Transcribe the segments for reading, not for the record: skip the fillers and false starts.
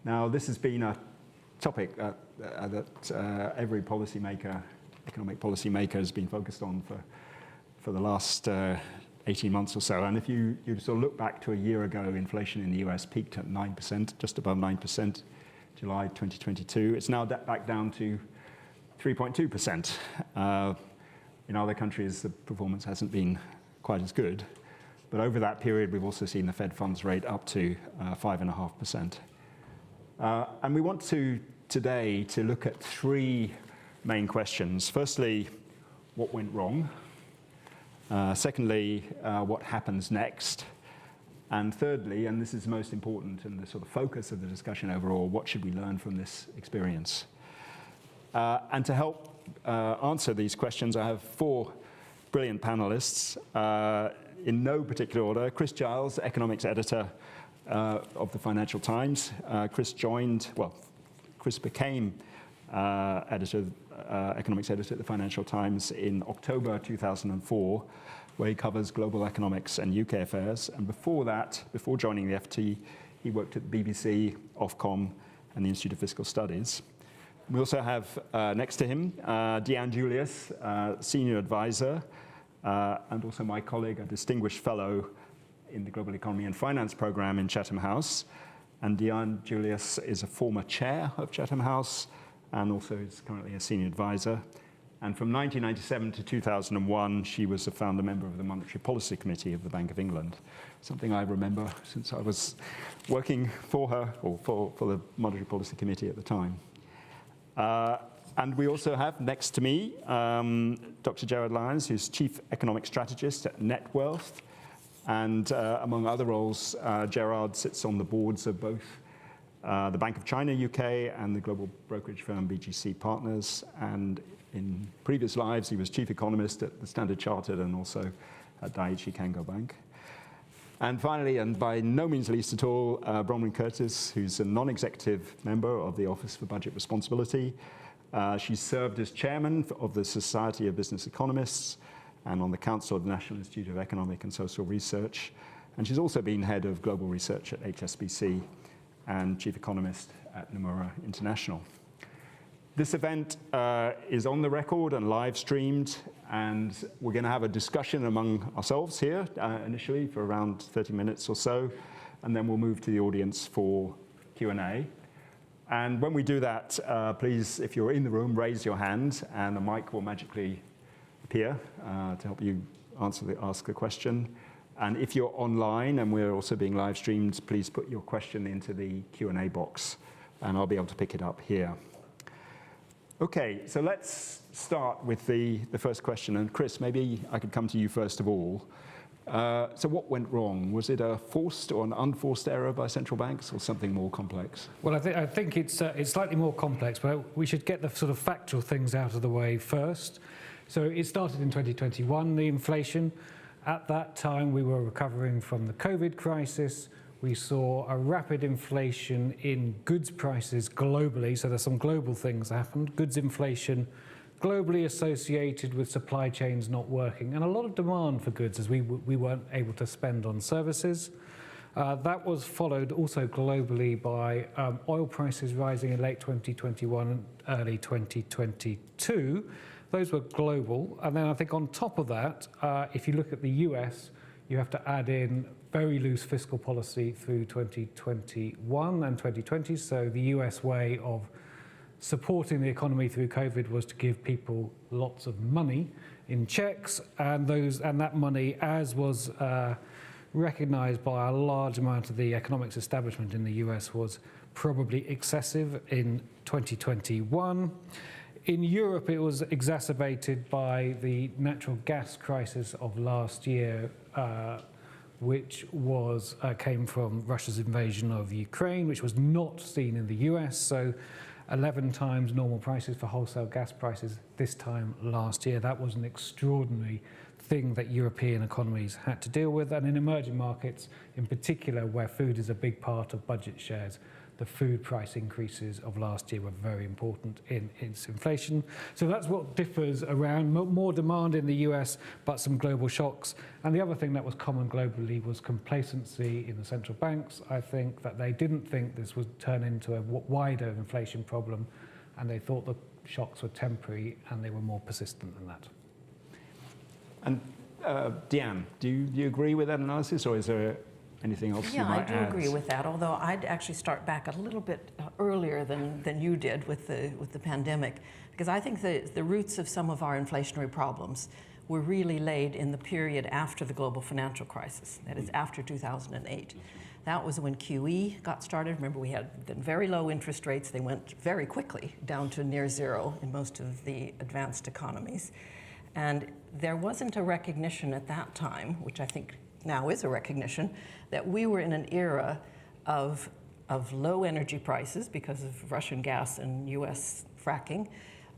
Now, this has been a topic that every policymaker, economic policymaker, has been focused on for the last 18 months or so. And if you sort of look back to a year ago, inflation in the US peaked at 9%, just above 9%, July 2022. It's now back down to 3.2%. In other countries, the performance hasn't been quite as good. But over that period, we've also seen the Fed funds rate up to 5.5%. And we want today to look at three main questions. Firstly, what went wrong? Secondly, what happens next? And thirdly, and this is most important and the sort of focus of the discussion overall, what should we learn from this experience? And to help answer these questions, I have four brilliant panelists in no particular order. Chris Giles, economics editor of the Financial Times. Chris became economics editor at the Financial Times in October 2004, where he covers global economics and UK affairs. And before that, before joining the FT, he worked at the BBC, Ofcom, and the Institute of Fiscal Studies. We also have next to him Deanne Julius, senior advisor, and also my colleague, a distinguished fellow in the Global Economy and Finance program in Chatham House. And Deanne Julius is a former chair of Chatham House and also is currently a senior advisor. And from 1997 to 2001, she was a founder member of the Monetary Policy Committee of the Bank of England, something I remember since I was working for her, or for the Monetary Policy Committee at the time. And we also have next to me Dr. Gerard Lyons, who's Chief Economic Strategist at NetWealth. And among other roles, Gerard sits on the boards of both the Bank of China UK and the global brokerage firm BGC Partners. And in previous lives, he was Chief Economist at the Standard Chartered and also at Dai-ichi Kango Bank. And finally, and by no means least at all, Bronwyn Curtis, who's a non-executive member of the Office for Budget Responsibility. She's served as chairman of the Society of Business Economists and on the Council of the National Institute of Economic and Social Research. And she's also been head of global research at HSBC and chief economist at Nomura International. This event is on the record and live streamed, and we're going to have a discussion among ourselves here initially for around 30 minutes or so, and then we'll move to the audience for Q&A. And when we do that, please, if you're in the room, raise your hand, and a mic will magically appear to help you ask the question. And if you're online, and we're also being live streamed, please put your question into the Q&A box, and I'll be able to pick it up here. Okay, so let's start with the first question. And Chris, maybe I could come to you first of all. So what went wrong? Was it a forced or an unforced error by central banks, or something more complex? Well, I think it's slightly more complex, but we should get the sort of factual things out of the way first. So it started in 2021, the inflation. At that time, we were recovering from the COVID crisis. We saw a rapid inflation in goods prices globally. So there's some global things that happened. Goods inflation globally associated with supply chains not working, and a lot of demand for goods as we weren't able to spend on services. That was followed also globally by oil prices rising in late 2021 and early 2022. Those were global. And then I think on top of that, if you look at the US, you have to add in very loose fiscal policy through 2021 and 2020. So the US way of supporting the economy through COVID was to give people lots of money in checks, and that money, as was recognized by a large amount of the economics establishment in the US, was probably excessive in 2021. In Europe, it was exacerbated by the natural gas crisis of last year, which came from Russia's invasion of Ukraine, which was not seen in the US. So 11 times normal prices for wholesale gas prices this time last year. That was an extraordinary thing that European economies had to deal with. And in emerging markets, in particular, where food is a big part of budget shares, the food price increases of last year were very important in its inflation. So that's what differs around, more demand in the US, but some global shocks. And the other thing that was common globally was complacency in the central banks. I think that they didn't think this would turn into a wider inflation problem, and they thought the shocks were temporary, and they were more persistent than that. And Deanne, do you agree with that analysis, or is there anything else you might add? Yeah, I do agree with that, although I'd actually start back a little bit earlier than you did with the pandemic, because I think the roots of some of our inflationary problems were really laid in the period after the global financial crisis, that is after 2008. That was when QE got started. Remember, we had then very low interest rates. They went very quickly down to near zero in most of the advanced economies. And there wasn't a recognition at that time, which I think now is a recognition, that we were in an era of low energy prices because of Russian gas and US fracking,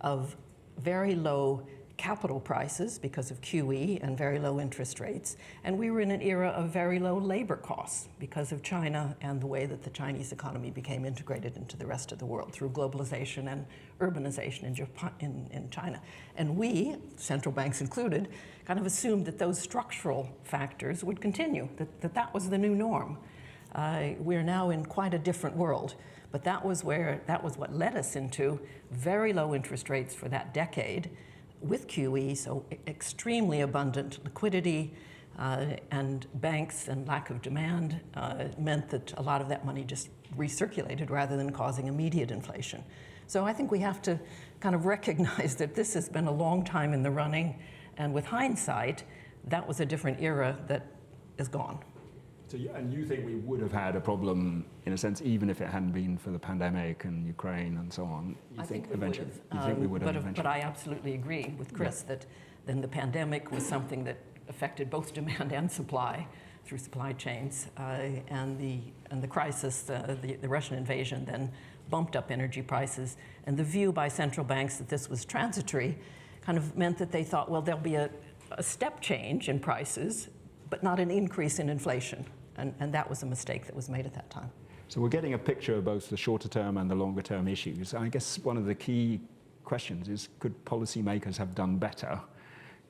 of very low capital prices because of QE and very low interest rates. And we were in an era of very low labor costs because of China and the way that the Chinese economy became integrated into the rest of the world through globalization and urbanization in China. And we, central banks included, kind of assumed that those structural factors would continue, that was the new norm. We're now in quite a different world, but that was what led us into very low interest rates for that decade, with QE, so extremely abundant liquidity, and banks and lack of demand meant that a lot of that money just recirculated rather than causing immediate inflation. So I think we have to kind of recognize that this has been a long time in the running, and with hindsight, that was a different era that is gone. So, and you think we would have had a problem, in a sense, even if it hadn't been for the pandemic and Ukraine and so on? I think we eventually, would have. You think we would have eventually? But I absolutely agree with Chris that then the pandemic was something that affected both demand and supply through supply chains, and the crisis, the Russian invasion, then bumped up energy prices. And the view by central banks that this was transitory kind of meant that they thought, well, there'll be a step change in prices, but not an increase in inflation. And that was a mistake that was made at that time. So we're getting a picture of both the shorter term and the longer term issues. I guess one of the key questions is, could policymakers have done better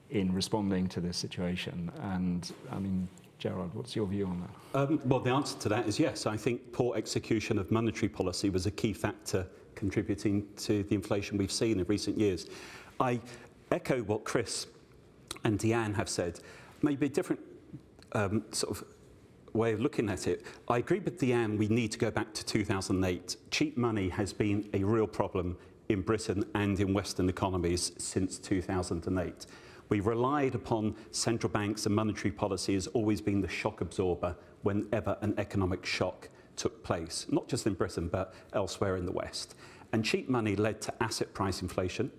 in responding to this situation? And I mean, Gerard, what's your view on that? Well, the answer to that is yes. I think poor execution of monetary policy was a key factor contributing to the inflation we've seen in recent years. I echo what Chris and Deanne have said, maybe a different sort of way of looking at it. I agree with Deanne, we need to go back to 2008. Cheap money has been a real problem in Britain and in Western economies since 2008. We relied upon central banks, and monetary policy has always been the shock absorber whenever an economic shock took place, not just in Britain, but elsewhere in the West. And cheap money led to asset price inflation.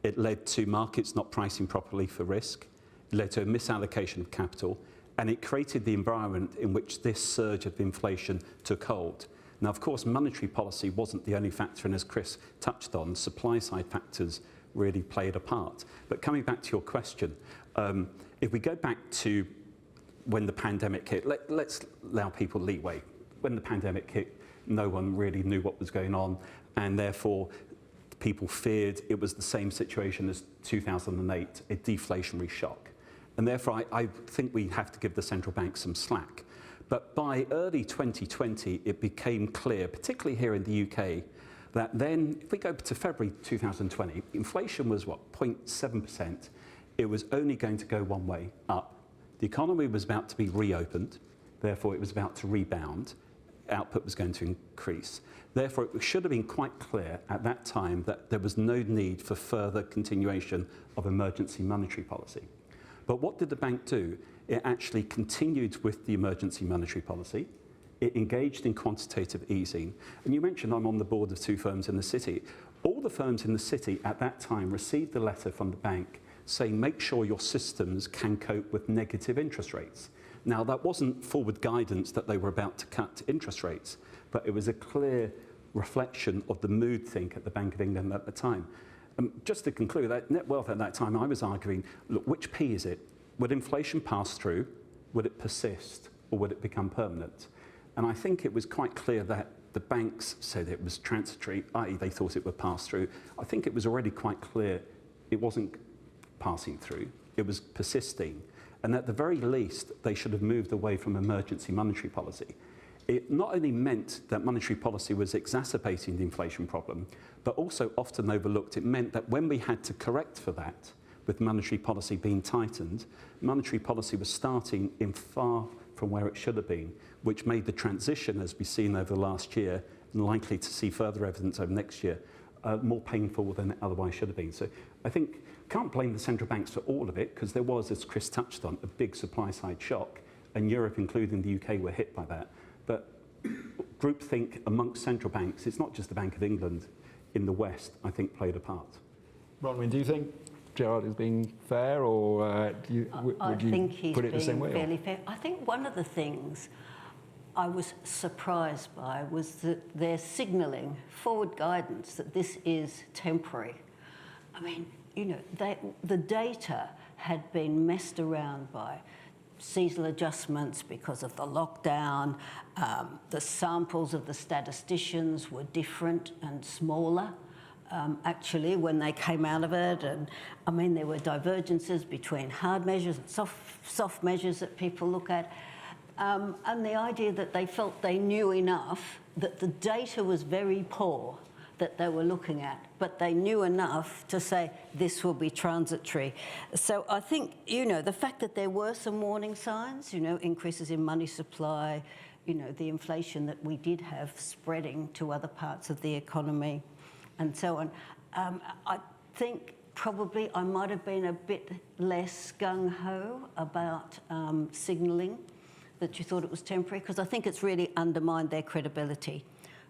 It led to markets not pricing properly for risk. It led to a misallocation of capital. And it created the environment in which this surge of inflation took hold. Now, of course, monetary policy wasn't the only factor, and as Chris touched on, supply-side factors really played a part. But coming back to your question, if we go back to when the pandemic hit, let's allow people leeway. When the pandemic hit, no one really knew what was going on, and therefore people feared it was the same situation as 2008, a deflationary shock. And therefore, I think we have to give the central bank some slack. But by early 2020, it became clear, particularly here in the UK, that then, if we go to February 2020, inflation was, 0.7%. It was only going to go one way, up. The economy was about to be reopened. Therefore, it was about to rebound. Output was going to increase. Therefore, it should have been quite clear at that time that there was no need for further continuation of emergency monetary policy. But what did the bank do? It actually continued with the emergency monetary policy. It engaged in quantitative easing. And you mentioned I'm on the board of 2 firms in the city. All the firms in the city at that time received a letter from the bank saying, make sure your systems can cope with negative interest rates. Now, that wasn't forward guidance that they were about to cut interest rates, but it was a clear reflection of the mood think at the Bank of England at the time. Just to conclude, that net wealth at that time, I was arguing, look, which P is it? Would inflation pass through? Would it persist? Or would it become permanent? And I think it was quite clear that The banks said it was transitory, i.e. they thought it would pass through. I think it was already quite clear it wasn't passing through, it was persisting. And at the very least, they should have moved away from emergency monetary policy. It not only meant that monetary policy was exacerbating the inflation problem, but also often overlooked, it meant that when we had to correct for that, with monetary policy being tightened, monetary policy was starting in far from where it should have been, which made the transition, as we've seen over the last year, and likely to see further evidence over next year, more painful than it otherwise should have been. So I think, can't blame the central banks for all of it, because there was, as Chris touched on, a big supply side shock, and Europe, including the UK, were hit by that. But groupthink amongst central banks, it's not just the Bank of England in the West, I think played a part. Bronwyn, do you think Gerard is being fair, or would you put it the same way? I think he's being fairly fair. I think one of the things I was surprised by was that they're signalling forward guidance that this is temporary. I mean, you know, the data had been messed around by seasonal adjustments because of the lockdown. The samples of the statisticians were different and smaller. Actually, when they came out of it, and I mean, there were divergences between hard measures and soft measures that people look at, and the idea that they felt they knew enough, that the data was very poor that they were looking at, but they knew enough to say this will be transitory. So I think, you know, the fact that there were some warning signs, you know, increases in money supply, you know, the inflation that we did have spreading to other parts of the economy, and so on. I think probably I might have been a bit less gung-ho about signalling that you thought it was temporary, because I think it's really undermined their credibility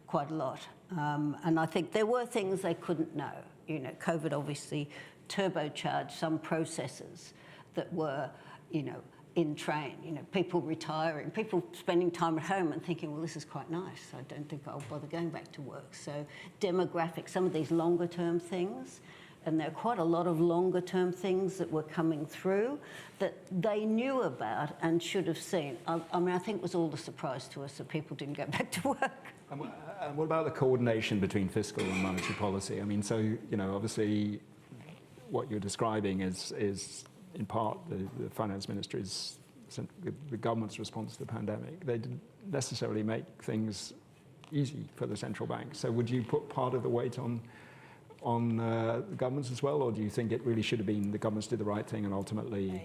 quite a lot. And I think there were things they couldn't know. You know, COVID obviously turbocharged some processes that were, you know, in train. You know, people retiring, people spending time at home and thinking, well, this is quite nice. I don't think I'll bother going back to work. So demographics, some of these longer term things, and there are quite a lot of longer term things that were coming through that they knew about and should have seen. I mean, I think it was all the surprise to us that people didn't go back to work. And what about the coordination between fiscal and monetary policy? I mean, so, you know, obviously what you're describing is in part the finance ministry's, the government's response to the pandemic. They didn't necessarily make things easy for the central bank. So would you put part of the weight on the governments as well, or do you think it really should have been the governments did the right thing and ultimately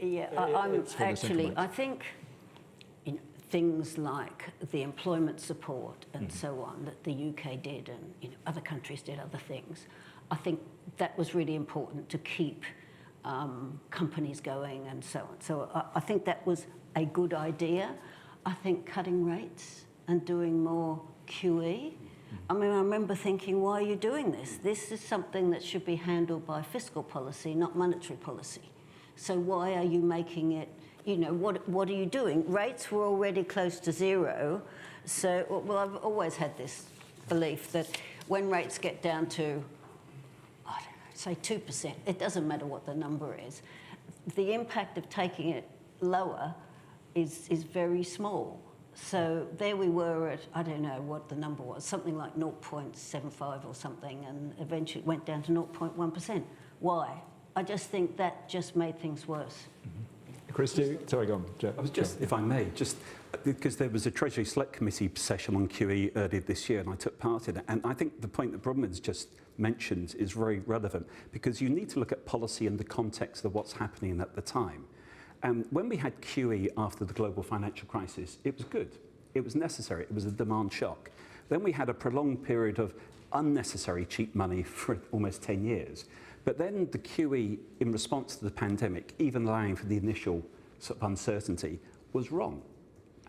I think, you know, things like the employment support and so on that the UK did, and, you know, other countries did other things. I think that was really important to keep companies going and so on. So I think that was a good idea. I think cutting rates and doing more QE. I mean, I remember thinking, why are you doing this? This is something that should be handled by fiscal policy, not monetary policy. So why are you making it, you know, what are you doing? Rates were already close to zero. So, well, I've always had this belief that when rates get down to, I don't know, say 2%, it doesn't matter what the number is. The impact of taking it lower is very small. So there we were at, I don't know what the number was, something like 0.75 or something, and eventually it went down to 0.1%. Why? I just think that just made things worse. Chris, sorry, go on. Jeff. I was just, if I may, just because there was a Treasury Select Committee session on QE earlier this year, and I took part in it, and I think the point that Bronwyn's just mentioned is very relevant, because you need to look at policy in the context of what's happening at the time. And when we had QE after the global financial crisis, it was good. It was necessary. It was a demand shock. Then we had a prolonged period of unnecessary cheap money for almost 10 years. But then the QE, in response to the pandemic, even allowing for the initial sort of uncertainty, was wrong.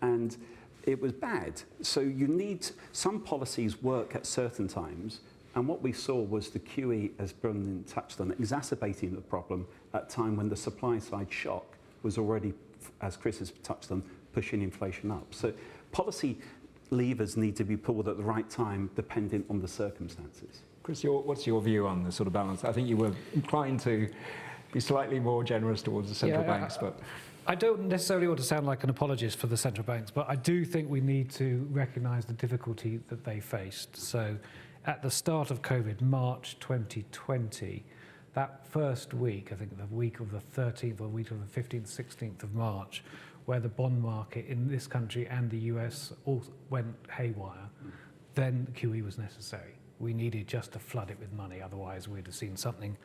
And it was bad. So you need, some policies work at certain times. And what we saw was the QE, as Bronwyn touched on, exacerbating the problem at a time when the supply side shock was already, as Chris has touched on, pushing inflation up. So policy levers need to be pulled at the right time, depending on the circumstances. Chris, what's your view on the sort of balance? I think you were inclined to be slightly more generous towards the central banks, but... I don't necessarily want to sound like an apologist for the central banks, but I do think we need to recognise the difficulty that they faced. So at the start of COVID, March 2020, that first week, I think the week of the 13th or week of the 15th, 16th of March, where the bond market in this country and the US all went haywire, then QE was necessary. We needed just to flood it with money, otherwise we'd have seen something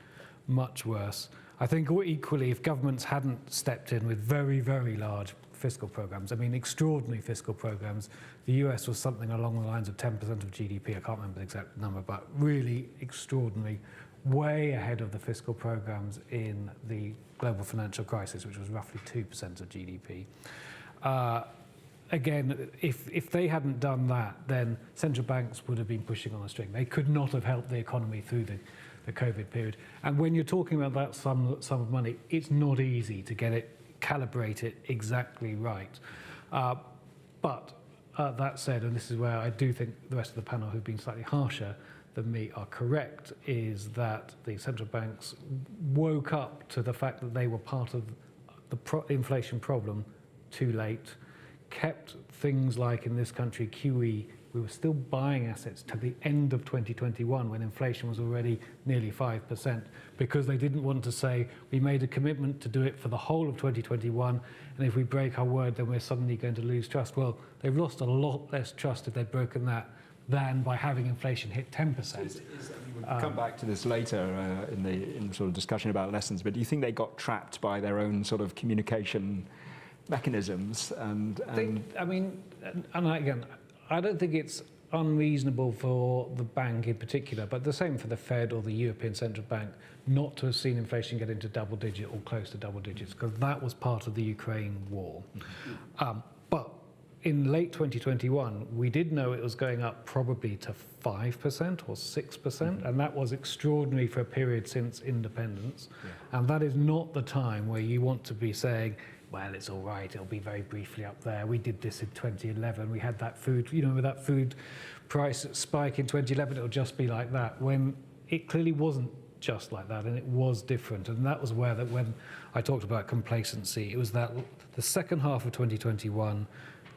much worse. I think equally, if governments hadn't stepped in with very, very large fiscal programs, I mean extraordinary fiscal programs, the US was something along the lines of 10% of GDP, I can't remember the exact number, but really extraordinary, way ahead of the fiscal programs in the global financial crisis, which was roughly 2% of GDP. Again, if they hadn't done that, then central banks would have been pushing on a string. They could not have helped the economy through the COVID period. And when you're talking about that sum of money, it's not easy to get it, calibrate it exactly right. But that said, and this is where I do think the rest of the panel who've been slightly harsher than me are correct, is that the central banks woke up to the fact that they were part of the inflation problem too late, kept things like in this country QE. We were still buying assets to the end of 2021 when inflation was already nearly 5%, because they didn't want to say, we made a commitment to do it for the whole of 2021, and if we break our word, then we're suddenly going to lose trust. Well, they've lost a lot less trust if they've broken that than by having inflation hit 10%. We'll come back to this later in the sort of discussion about lessons, but do you think they got trapped by their own sort of communication mechanisms? And again, I don't think it's unreasonable for the bank in particular, but the same for the Fed or the European Central Bank, not to have seen inflation get into double digit or close to double digits, because that was part of the Ukraine war. But in late 2021, we did know it was going up probably to 5% or 6%, and that was extraordinary for a period since independence. And that is not the time where you want to be saying, well, it's all right, it'll be very briefly up there. We did this in 2011. We had that food, with that food price spike in 2011, it'll just be like that. When it clearly wasn't just like that, and it was different. And that was where that when I talked about complacency, it was that the second half of 2021,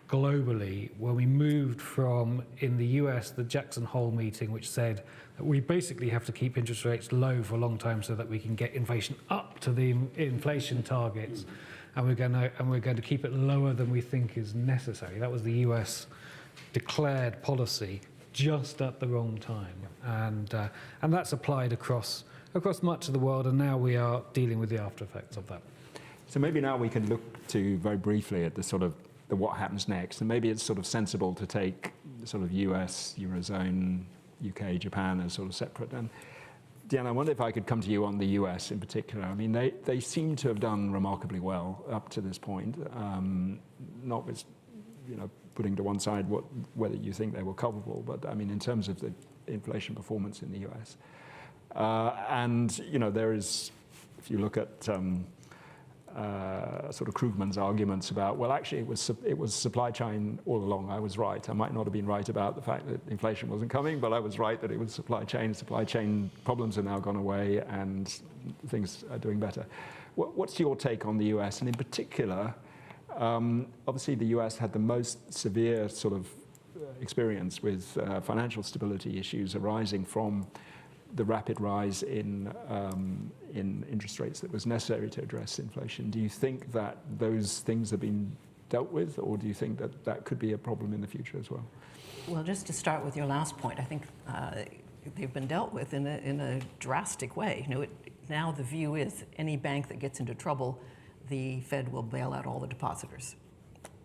globally, when we moved from, in the US, the Jackson Hole meeting, which said that we basically have to keep interest rates low for a long time so that we can get inflation up to the inflation targets. And we're going to keep it lower than we think is necessary. That was the US declared policy just at the wrong time, and that's applied across much of the world. And now we are dealing with the after effects of that. So maybe now we can look to very briefly at the sort of what happens next, and maybe it's sort of sensible to take the sort of US, Eurozone, UK, Japan as sort of separate. And Deanne, I wonder if I could come to you on the US in particular. I mean, they seem to have done remarkably well up to this point, not with, putting to one side whether you think they were culpable, but I mean, in terms of the inflation performance in the US. And, there is, if you look at sort of Krugman's arguments about, well, actually it was supply chain all along. I was right. I might not have been right about the fact that inflation wasn't coming, but I was right that it was supply chain. Supply chain problems have now gone away and things are doing better. What's your take on the US? And in particular, obviously the US had the most severe sort of experience with financial stability issues arising from the rapid rise in interest rates that was necessary to address inflation. Do you think that those things have been dealt with, or do you think that that could be a problem in the future as well? Well, just to start with your last point, I think they've been dealt with in a drastic way. Now the view is any bank that gets into trouble, the Fed will bail out all the depositors.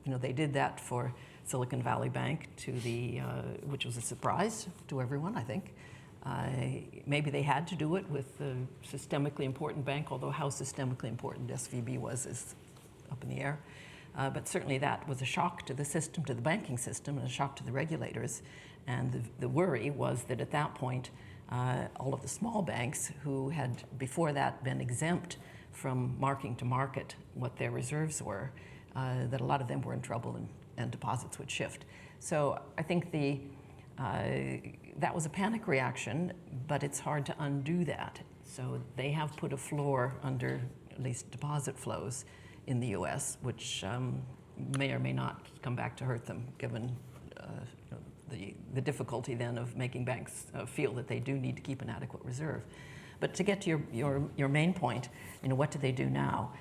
They did that for Silicon Valley Bank which was a surprise to everyone, I think. Maybe they had to do it with the systemically important bank, although how systemically important SVB was is up in the air. But certainly that was a shock to the system, to the banking system, and a shock to the regulators. And the worry was that at that point, all of the small banks who had before that been exempt from marking to market what their reserves were, that a lot of them were in trouble and deposits would shift. So I think that was a panic reaction, but it's hard to undo that. So they have put a floor under at least deposit flows in the US, which may or may not come back to hurt them, given the difficulty then of making banks feel that they do need to keep an adequate reserve. But to get to your main point, what do they do now?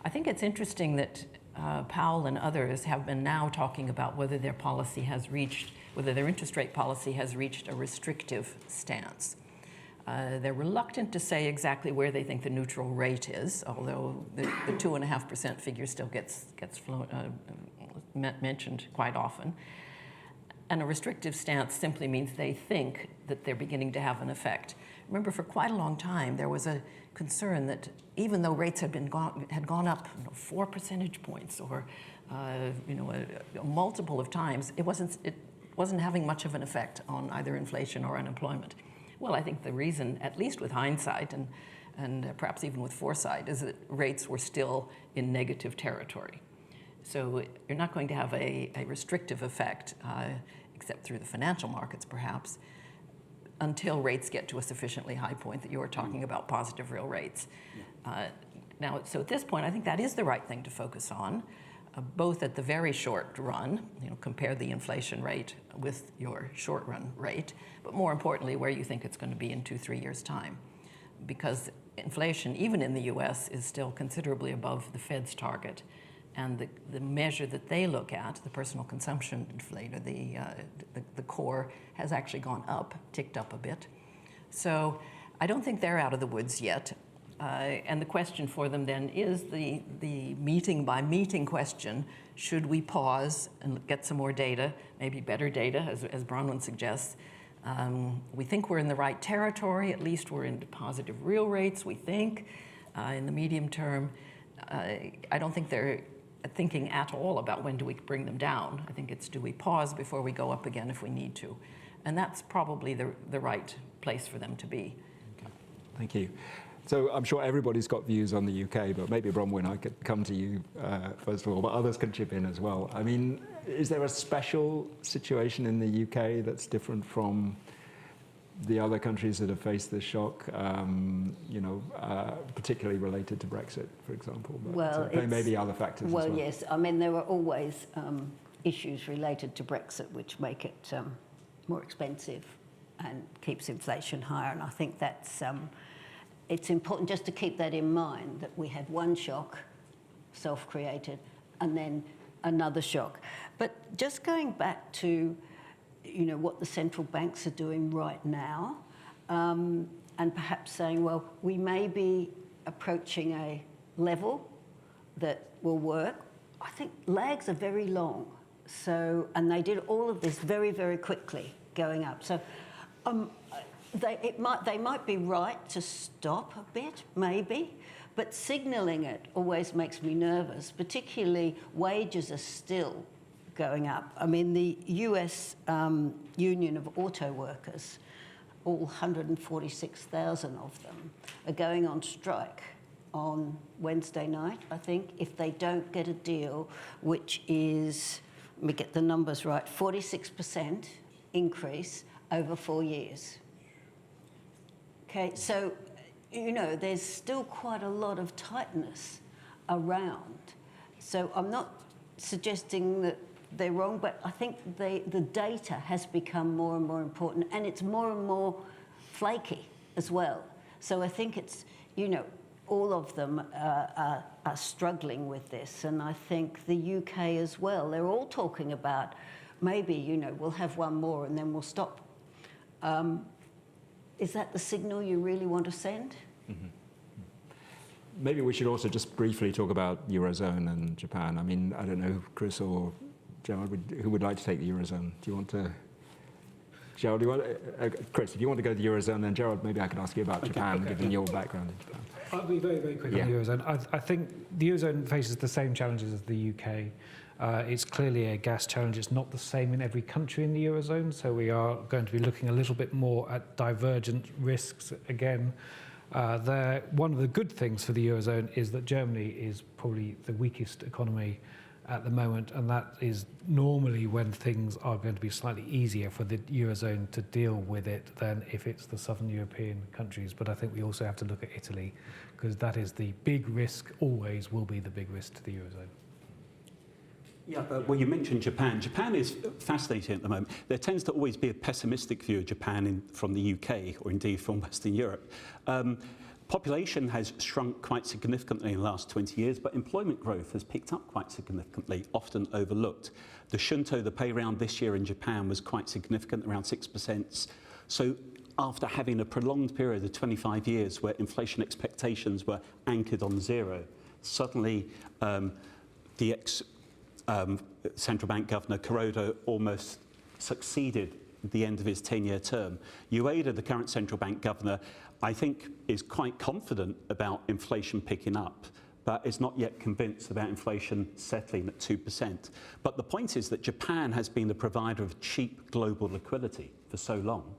I think it's interesting that Powell and others have been now talking about whether their policy has reached, whether their interest rate policy has reached a restrictive stance. They're reluctant to say exactly where they think the neutral rate is, although the 2.5% figure still gets mentioned quite often. And a restrictive stance simply means they think that they're beginning to have an effect. Remember, for quite a long time, there was a concern that even though rates had gone up 4 percentage points or a multiple of times, it wasn't having much of an effect on either inflation or unemployment. Well, I think the reason, at least with hindsight and perhaps even with foresight, is that rates were still in negative territory. So you're not going to have a restrictive effect, except through the financial markets perhaps, until rates get to a sufficiently high point that you're talking about positive real rates. Now, so at this point, I think that is the right thing to focus on, both at the very short run, compare the inflation rate with your short run rate, but more importantly, where you think it's going to be in 2-3 years' time. Because inflation, even in the US, is still considerably above the Fed's target. And the measure that they look at, the personal consumption inflator, the core, has actually gone up, ticked up a bit. So I don't think they're out of the woods yet. And the question for them then is the meeting by meeting question. Should we pause and get some more data, maybe better data, as Bronwyn suggests? We think we're in the right territory. At least we're in positive real rates, we think, in the medium term. I don't think they're thinking at all about when do we bring them down. I think it's do we pause before we go up again if we need to. And that's probably the right place for them to be. Okay. Thank you. So I'm sure everybody's got views on the UK, but maybe Bronwyn, I could come to you first of all, but others can chip in as well. I mean, is there a special situation in the UK that's different from the other countries that have faced this shock, particularly related to Brexit, for example? But well, there may be other factors as well. Well, yes. I mean, there are always issues related to Brexit which make it more expensive and keeps inflation higher. And I think that's it's important just to keep that in mind, that we had one shock, self-created, and then another shock. But just going back to what the central banks are doing right now, and perhaps saying, well, we may be approaching a level that will work. I think lags are very long. So, and they did all of this very, very quickly going up. So they might be right to stop a bit, maybe, but signalling it always makes me nervous, particularly wages are still going up. I mean, the US Union of Auto Workers, all 146,000 of them, are going on strike on Wednesday night, I think, if they don't get a deal, which is, let me get the numbers right, 46% increase over 4 years. Okay, so, there's still quite a lot of tightness around. So I'm not suggesting that they're wrong, but I think the data has become more and more important, and it's more and more flaky as well. So I think it's, all of them are struggling with this, and I think the UK as well. They're all talking about maybe, we'll have one more and then we'll stop. Is that the signal you really want to send? Mm-hmm. Maybe we should also just briefly talk about Eurozone and Japan. I mean, I don't know, Chris or Gerald, who would like to take the Eurozone? Do you want to? Gerald, Chris, if you want to go to the Eurozone, then Gerald, maybe I could ask you about Japan, given your background in Japan. I'll be very, very quick on the Eurozone. I think the Eurozone faces the same challenges as the UK. It's clearly a gas challenge. It's not the same in every country in the Eurozone, so we are going to be looking a little bit more at divergent risks again. One of the good things for the Eurozone is that Germany is probably the weakest economy at the moment, and that is normally when things are going to be slightly easier for the Eurozone to deal with it than if it's the southern European countries. But I think we also have to look at Italy, because that is the big risk, always will be the big risk to the Eurozone. Yeah, well, you mentioned Japan. Japan is fascinating at the moment. There tends to always be a pessimistic view of Japan from the UK, or indeed from Western Europe. Population has shrunk quite significantly in the last 20 years, but employment growth has picked up quite significantly, often overlooked. The shunto, the pay round this year in Japan was quite significant, around 6%. So after having a prolonged period of 25 years where inflation expectations were anchored on zero, suddenly the central bank governor, Kuroda, almost succeeded at the end of his 10-year term. Ueda, the current central bank governor, I think is quite confident about inflation picking up, but is not yet convinced about inflation settling at 2%. But the point is that Japan has been the provider of cheap global liquidity for so long.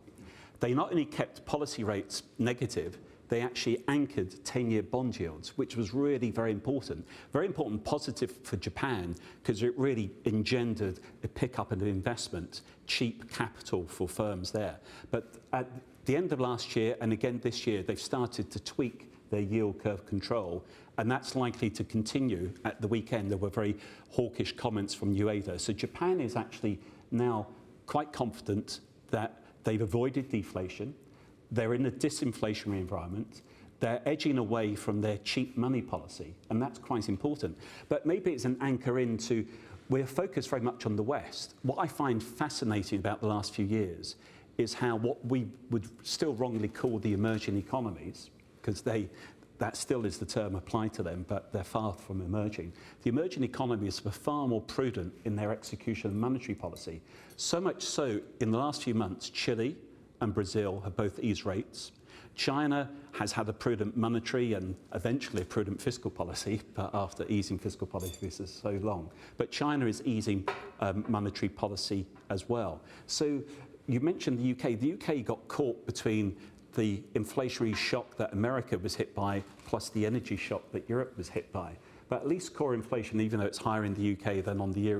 They not only kept policy rates negative, they actually anchored 10-year bond yields, which was really very important. Very important positive for Japan, because it really engendered a pickup in investment, cheap capital for firms there. But at the end of last year, and again this year, they've started to tweak their yield curve control, and that's likely to continue. At the weekend, there were very hawkish comments from Ueda. So Japan is actually now quite confident that they've avoided deflation. They're in a disinflationary environment. They're edging away from their cheap money policy, and that's quite important. But maybe it's an anchor into, we're focused very much on the West. What I find fascinating about the last few years is how what we would still wrongly call the emerging economies, because that still is the term applied to them, but they're far from emerging. The emerging economies were far more prudent in their execution of monetary policy. So much so, in the last few months, Chile and Brazil have both eased rates. China has had a prudent monetary and eventually a prudent fiscal policy, but after easing fiscal policy for so long. But China is easing monetary policy as well. So you mentioned the UK. The UK got caught between the inflationary shock that America was hit by, plus the energy shock that Europe was hit by. But at least core inflation, even though it's higher in the UK than in the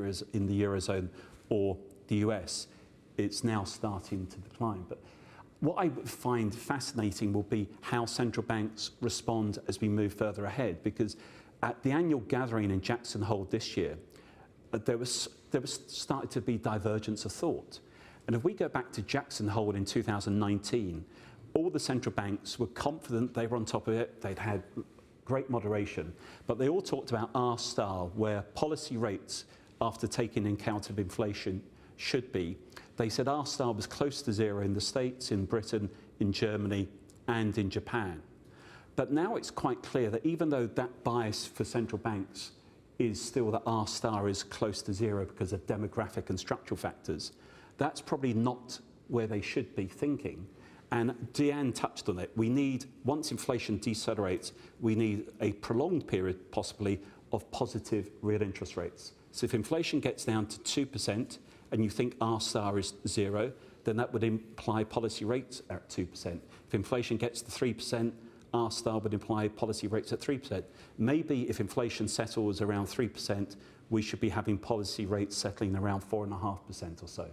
Eurozone or the US, it's now starting to decline. But what I find fascinating will be how central banks respond as we move further ahead, because at the annual gathering in Jackson Hole this year, there was started to be divergence of thought. And if we go back to Jackson Hole in 2019, all the central banks were confident they were on top of it, they'd had great moderation, but they all talked about R-star, where policy rates, after taking account of inflation, should be. They said R-star was close to zero in the States, in Britain, in Germany, and in Japan. But now it's quite clear that even though that bias for central banks is still that R-star is close to zero because of demographic and structural factors, that's probably not where they should be thinking. And Deanne touched on it. We need, once inflation decelerates, we need a prolonged period, possibly, of positive real interest rates. So if inflation gets down to 2%, and you think R-star is zero, then that would imply policy rates are at 2%. If inflation gets to 3%, R-star would imply policy rates at 3%. Maybe if inflation settles around 3%, we should be having policy rates settling around 4.5% or so.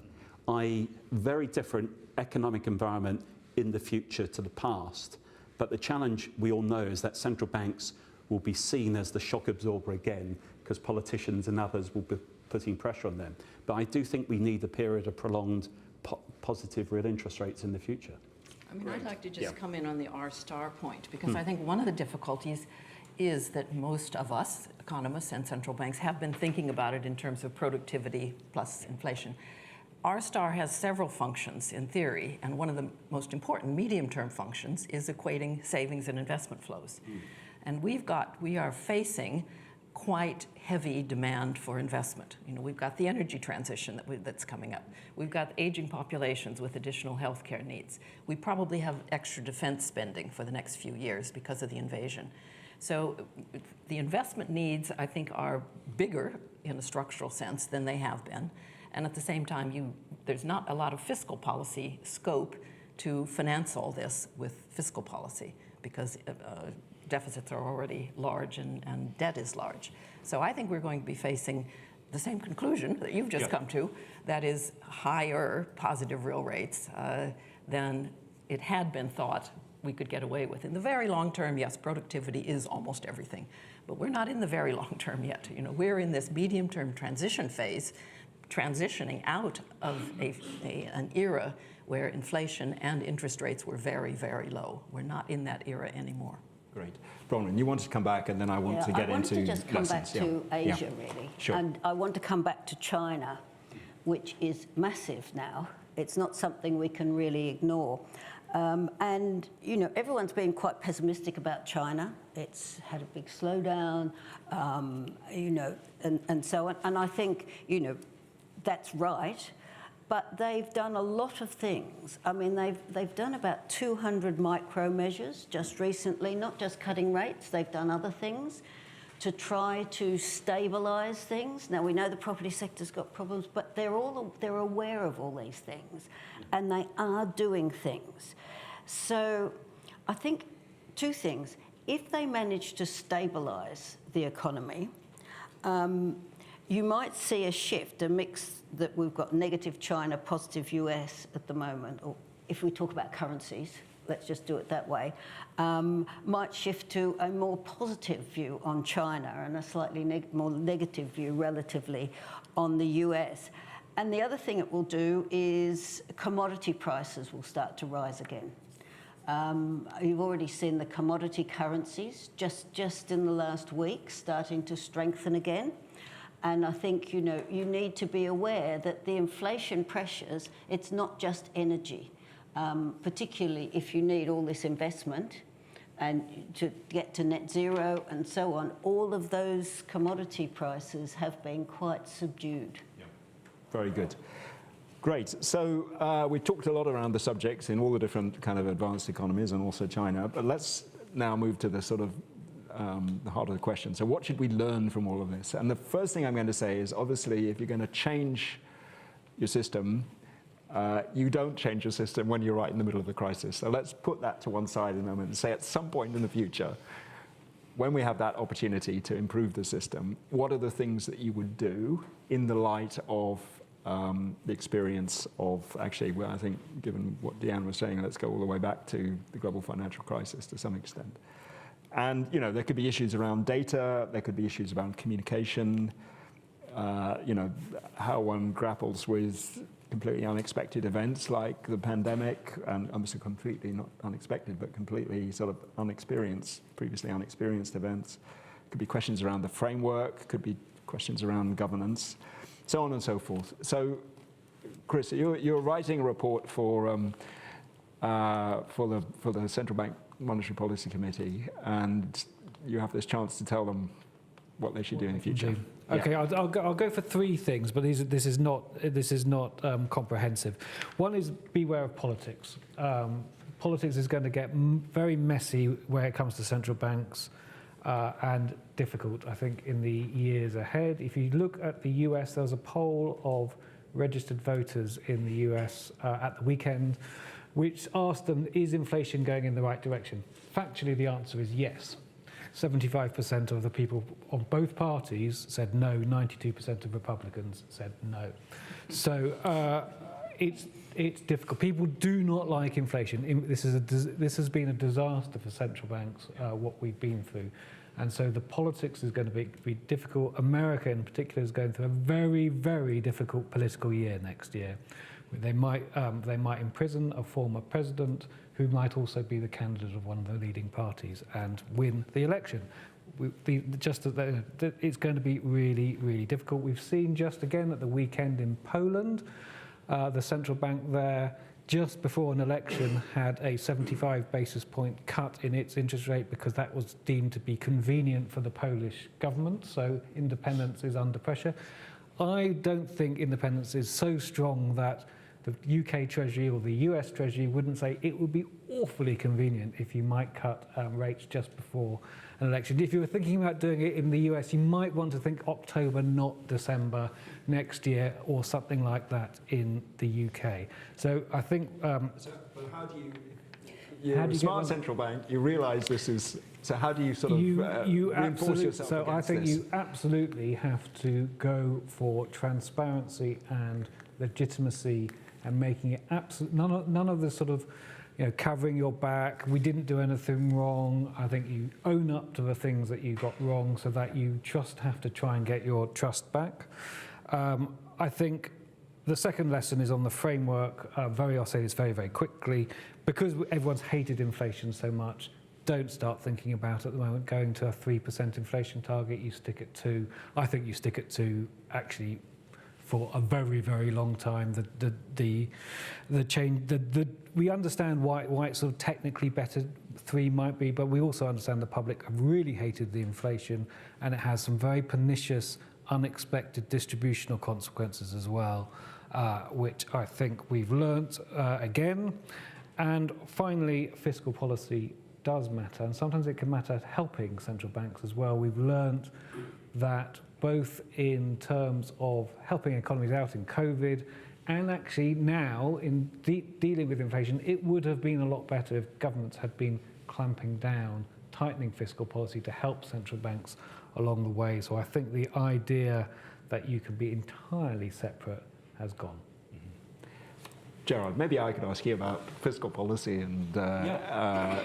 i.e., very different economic environment in the future to the past. But the challenge we all know is that central banks will be seen as the shock absorber again, because politicians and others will be putting pressure on them. But I do think we need a period of prolonged positive real interest rates in the future. I mean, I'd like to just come in on the R-star point, because I think one of the difficulties is that most of us, economists and central banks, have been thinking about it in terms of productivity plus inflation. R-star has several functions in theory, and one of the most important medium-term functions is equating savings and investment flows. And we are facing quite heavy demand for investment. You know, we've got the energy transition that's coming up. We've got aging populations with additional healthcare needs. We probably have extra defense spending for the next few years because of the invasion. So the investment needs, I think, are bigger in a structural sense than they have been. And at the same time, there's not a lot of fiscal policy scope to finance all this with fiscal policy, because deficits are already large and debt is large. So I think we're going to be facing the same conclusion that you've just come to, that is higher positive real rates than it had been thought we could get away with. In the very long term, yes, productivity is almost everything, but we're not in the very long term yet. You know, we're in this medium-term transition phase, transitioning out of an era where inflation and interest rates were very, very low. We're not in that era anymore. Great. Bronwyn, you wanted to come back, and then I want to get into I wanted to just come back to Asia, really. Sure. And I want to come back to China, which is massive now. It's not something we can really ignore. And, you know, everyone's been quite pessimistic about China. It's had a big slowdown, you know, and so on. And I think, you know, that's right. But they've done a lot of things. I mean, they've done about 200 micro measures just recently, not just cutting rates. They've done other things to try to stabilise things. Now, we know the property sector's got problems, but they're aware of all these things, and they are doing things. So I think two things. If they manage to stabilise the economy, you might see a shift, a mix that we've got negative China, positive US at the moment, or if we talk about currencies, let's just do it that way, might shift to a more positive view on China and a slightly more negative view relatively on the US. And the other thing it will do is commodity prices will start to rise again. You've already seen the commodity currencies just in the last week starting to strengthen again. And I think, you know, you need to be aware that the inflation pressures, it's not just energy, particularly if you need all this investment and to get to net zero and so on. All of those commodity prices have been quite subdued. Yeah. Very good. Great. So we talked a lot around the subjects in all the different kind of advanced economies and also China, but let's now move to the sort of the heart of the question. So what should we learn from all of this? And the first thing I'm going to say is, obviously, if you're going to change your system, you don't change your system when you're right in the middle of the crisis. So let's put that to one side in a moment and say at some point in the future, when we have that opportunity to improve the system, what are the things that you would do in the light of the experience of actually, well, I think given what Deanne was saying, let's go all the way back to the global financial crisis to some extent. And, you know, there could be issues around data, there could be issues around communication, you know, how one grapples with completely unexpected events like the pandemic, and obviously completely not unexpected, but completely sort of previously unexperienced events. Could be questions around the framework, could be questions around governance, so on and so forth. So, Chris, you're writing a report for the Central Bank Monetary Policy Committee, and you have this chance to tell them what they should do in the future. Okay, yeah. I'll go for three things, but this is not comprehensive. One is beware of politics. Politics is going to get very messy where it comes to central banks, and difficult, I think, in the years ahead. If you look at the US, there was a poll of registered voters in the US at the weekend, which asked them, is inflation going in the right direction? Factually, the answer is yes. 75% of the people on both parties said no, 92% of Republicans said no. So it's difficult. People do not like inflation. This has been a disaster for central banks, what we've been through. And so the politics is going to be difficult. America in particular is going through a very, very difficult political year next year. They might imprison a former president who might also be the candidate of one of the leading parties and win the election. It's going to be really, really difficult. We've seen just again at the weekend in Poland, the central bank there, just before an election, had a 75 basis point cut in its interest rate because that was deemed to be convenient for the Polish government. So independence is under pressure. I don't think independence is so strong that the UK Treasury or the US Treasury wouldn't say it would be awfully convenient if you might cut rates just before an election. If you were thinking about doing it in the US, you might want to think October, not December next year, or something like that in the UK. So I think... but how do you... you're How do a you smart get central bank, you realise this is, so how do you sort of reinforce yourself So I against think this? you absolutely have to go for transparency and legitimacy and making it none of the sort of, covering your back. We didn't do anything wrong. I think you own up to the things that you got wrong, so that you just have to try and get your trust back. I think the second lesson is on the framework. I'll say this very, very quickly. Because everyone's hated inflation so much, don't start thinking about at the moment going to a 3% inflation target. You stick at 2. I think you stick at 2 actually for a very, very long time. The change. We understand why it's sort of technically better 3 might be, but we also understand the public have really hated the inflation, and it has some very pernicious, unexpected distributional consequences as well, which I think we've learnt again. And finally, fiscal policy does matter, and sometimes it can matter helping central banks as well. We've learnt that both in terms of helping economies out in COVID, and actually now in dealing with inflation, it would have been a lot better if governments had been clamping down, tightening fiscal policy to help central banks along the way. So I think the idea that you can be entirely separate has gone. Gerard, maybe I could ask you about fiscal policy and the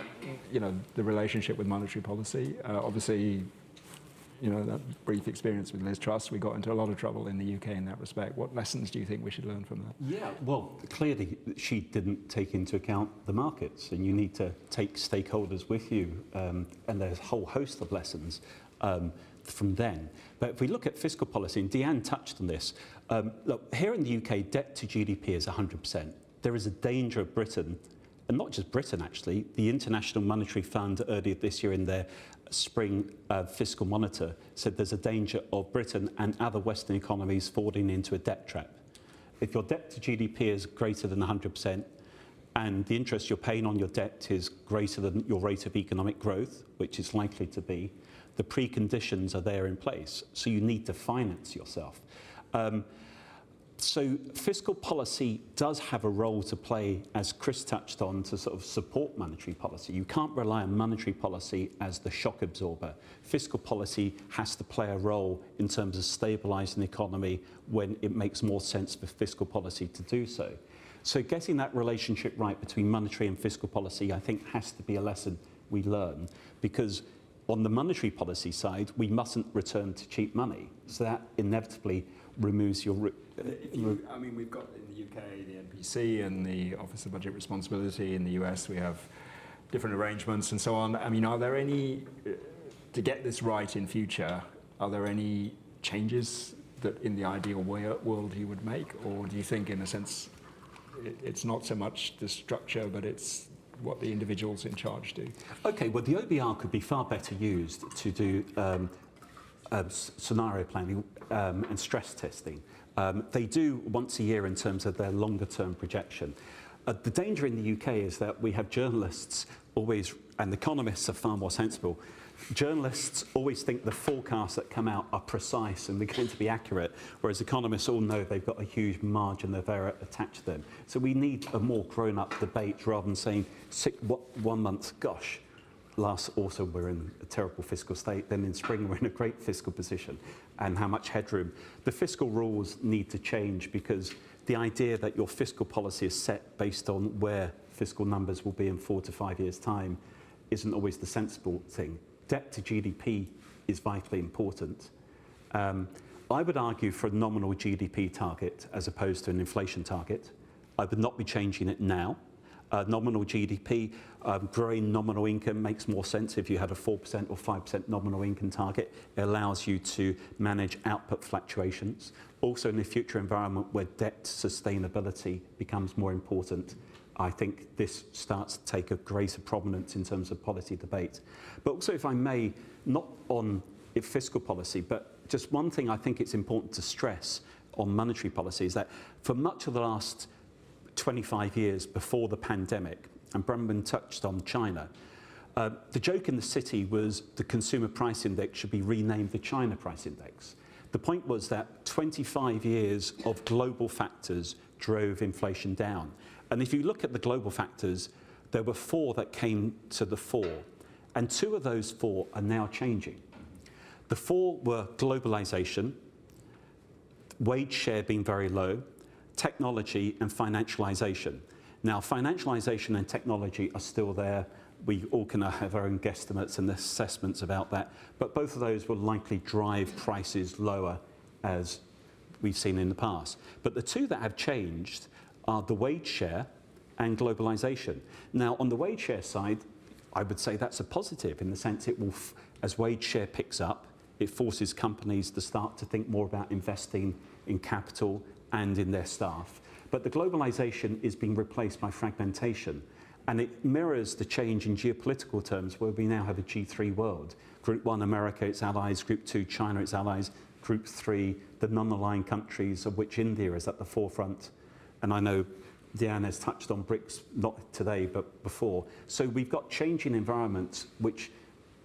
relationship with monetary policy. Obviously, that brief experience with Liz Truss, we got into a lot of trouble in the UK in that respect. What lessons do you think we should learn from that? Yeah, well, clearly she didn't take into account the markets, and you need to take stakeholders with you, and there's a whole host of lessons from then. But if we look at fiscal policy, and Deanne touched on this, look, here in the UK, debt to GDP is 100%. There is a danger of Britain, and not just Britain actually, the International Monetary Fund earlier this year in their spring fiscal monitor said there's a danger of Britain and other Western economies falling into a debt trap. If your debt to GDP is greater than 100%, and the interest you're paying on your debt is greater than your rate of economic growth, which is likely to be, the preconditions are there in place. So you need to finance yourself. So fiscal policy does have a role to play, as Chris touched on, to sort of support monetary policy. You can't rely on monetary policy as the shock absorber. Fiscal policy has to play a role in terms of stabilising the economy when it makes more sense for fiscal policy to do so. So getting that relationship right between monetary and fiscal policy, I think, has to be a lesson we learn, because on the monetary policy side, we mustn't return to cheap money. So that inevitably removes your... we've got in the UK the NPC and the Office of Budget Responsibility. In the US, we have different arrangements and so on. Are there any, to get this right in future, are there any changes that in the ideal world you would make? Or do you think, in a sense, it's not so much the structure, but it's what the individuals in charge do? Okay, well, the OBR could be far better used to do scenario planning and stress testing. They do once a year in terms of their longer term projection. The danger in the UK is that we have journalists always, and economists are far more sensible, journalists always think the forecasts that come out are precise and they're going to be accurate, whereas economists all know they've got a huge margin of error attached to them. So we need a more grown-up debate rather than saying 1 month, gosh, last autumn we're in a terrible fiscal state, then in spring we're in a great fiscal position, and how much headroom. The fiscal rules need to change, because the idea that your fiscal policy is set based on where fiscal numbers will be in 4 to 5 years' time isn't always the sensible thing. Debt to GDP is vitally important. I would argue for a nominal GDP target as opposed to an inflation target. I would not be changing it now. Nominal GDP, growing nominal income makes more sense if you have a 4% or 5% nominal income target. It allows you to manage output fluctuations. Also, in a future environment where debt sustainability becomes more important, I think this starts to take a greater prominence in terms of policy debate. But also, if I may, not on fiscal policy, but just one thing I think it's important to stress on monetary policy is that for much of the last 25 years before the pandemic, and Brendan touched on China, the joke in the city was the consumer price index should be renamed the China price index. The point was that 25 years of global factors drove inflation down. And if you look at the global factors, there were 4 that came to the fore, and 2 of those 4 are now changing. The 4 were globalization, wage share being very low, technology and financialization. Now, financialization and technology are still there. We all can have our own guesstimates and assessments about that, but both of those will likely drive prices lower as we've seen in the past. But the 2 that have changed are the wage share and globalization. Now, on the wage share side, I would say that's a positive in the sense it will, as wage share picks up, it forces companies to start to think more about investing in capital and in their staff. But the globalization is being replaced by fragmentation, and it mirrors the change in geopolitical terms where we now have a G3 world. Group 1, America, its allies. Group 2, China, its allies. Group 3, the non-aligned countries, of which India is at the forefront. And I know Deanne has touched on BRICS, not today, but before. So we've got changing environments, which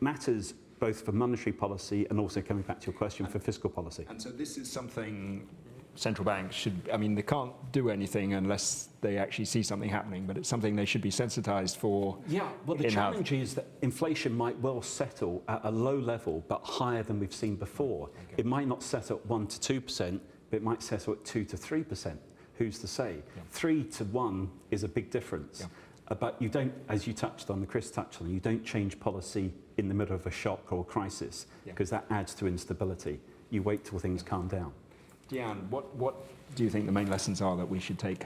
matters both for monetary policy and also, coming back to your question, for fiscal policy. And so this is something central banks should, I mean, they can't do anything unless they actually see something happening, but it's something they should be sensitized for. Yeah, well, the challenge is that inflation might well settle at a low level, but higher than we've seen before. Okay. It might not settle at 1 to 2%, but it might settle at 2 to 3%. Who's to say? Yeah. 3 to 1 is a big difference. Yeah. But you don't, as you touched on, Chris touched on, you don't change policy in the middle of a shock or a crisis, because that adds to instability. You wait till things calm down. Deanne, what do you think the main lessons are that we should take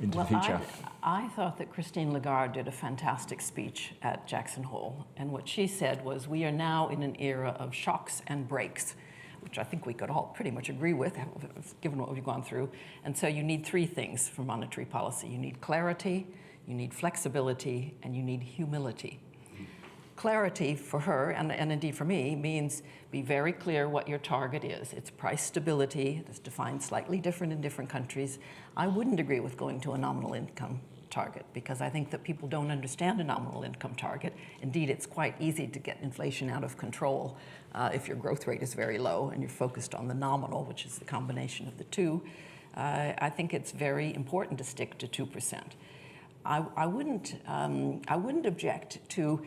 into the future? I thought that Christine Lagarde did a fantastic speech at Jackson Hole, and what she said was, we are now in an era of shocks and breaks, which I think we could all pretty much agree with, given what we've gone through. And so you need 3 things for monetary policy. You need clarity, you need flexibility, and you need humility. Clarity for her, and indeed for me, means be very clear what your target is. It's price stability. It's defined slightly different in different countries. I wouldn't agree with going to a nominal income target, because I think that people don't understand a nominal income target. Indeed, it's quite easy to get inflation out of control if your growth rate is very low and you're focused on the nominal, which is the combination of the 2. I think it's very important to stick to 2%. I wouldn't object to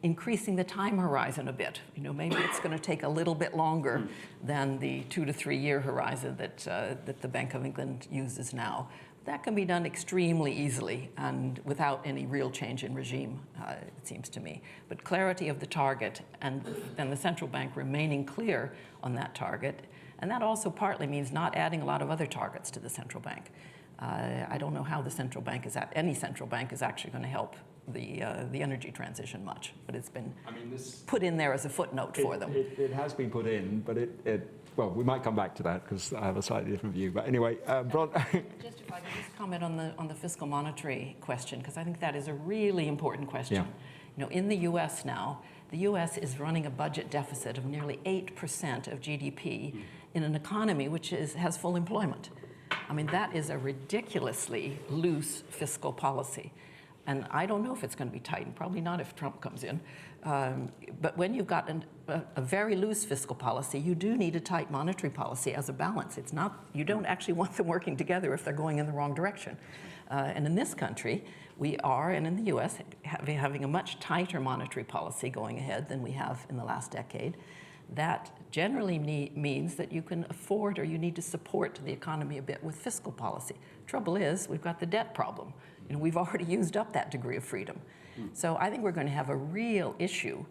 increasing the time horizon a bit. You know, maybe it's going to take a little bit longer than the 2 to 3 year horizon that the Bank of England uses now. That can be done extremely easily and without any real change in regime, it seems to me. But clarity of the target, and then the central bank remaining clear on that target, and that also partly means not adding a lot of other targets to the central bank. I don't know how the central bank any central bank is actually going to help the energy transition much, but it's been put in there as a footnote for them. It has been put in, but well, we might come back to that because I have a slightly different view. But anyway, Bron. Just if I could just comment on the fiscal monetary question, because I think that is a really important question. Yeah. You know, in the U.S. now, the U.S. is running a budget deficit of nearly 8% of GDP in an economy which has full employment. I mean, that is a ridiculously loose fiscal policy. And I don't know if it's going to be tightened, probably not if Trump comes in. But when you've got a very loose fiscal policy, you do need a tight monetary policy as a balance. It's not, you don't actually want them working together if they're going in the wrong direction. And in this country, we are, and in the US, having a much tighter monetary policy going ahead than we have in the last decade. That generally means that you can afford, or you need to support the economy a bit with fiscal policy. Trouble is, we've got the debt problem. You know, we've already used up that degree of freedom. So I think we're going to have a real issue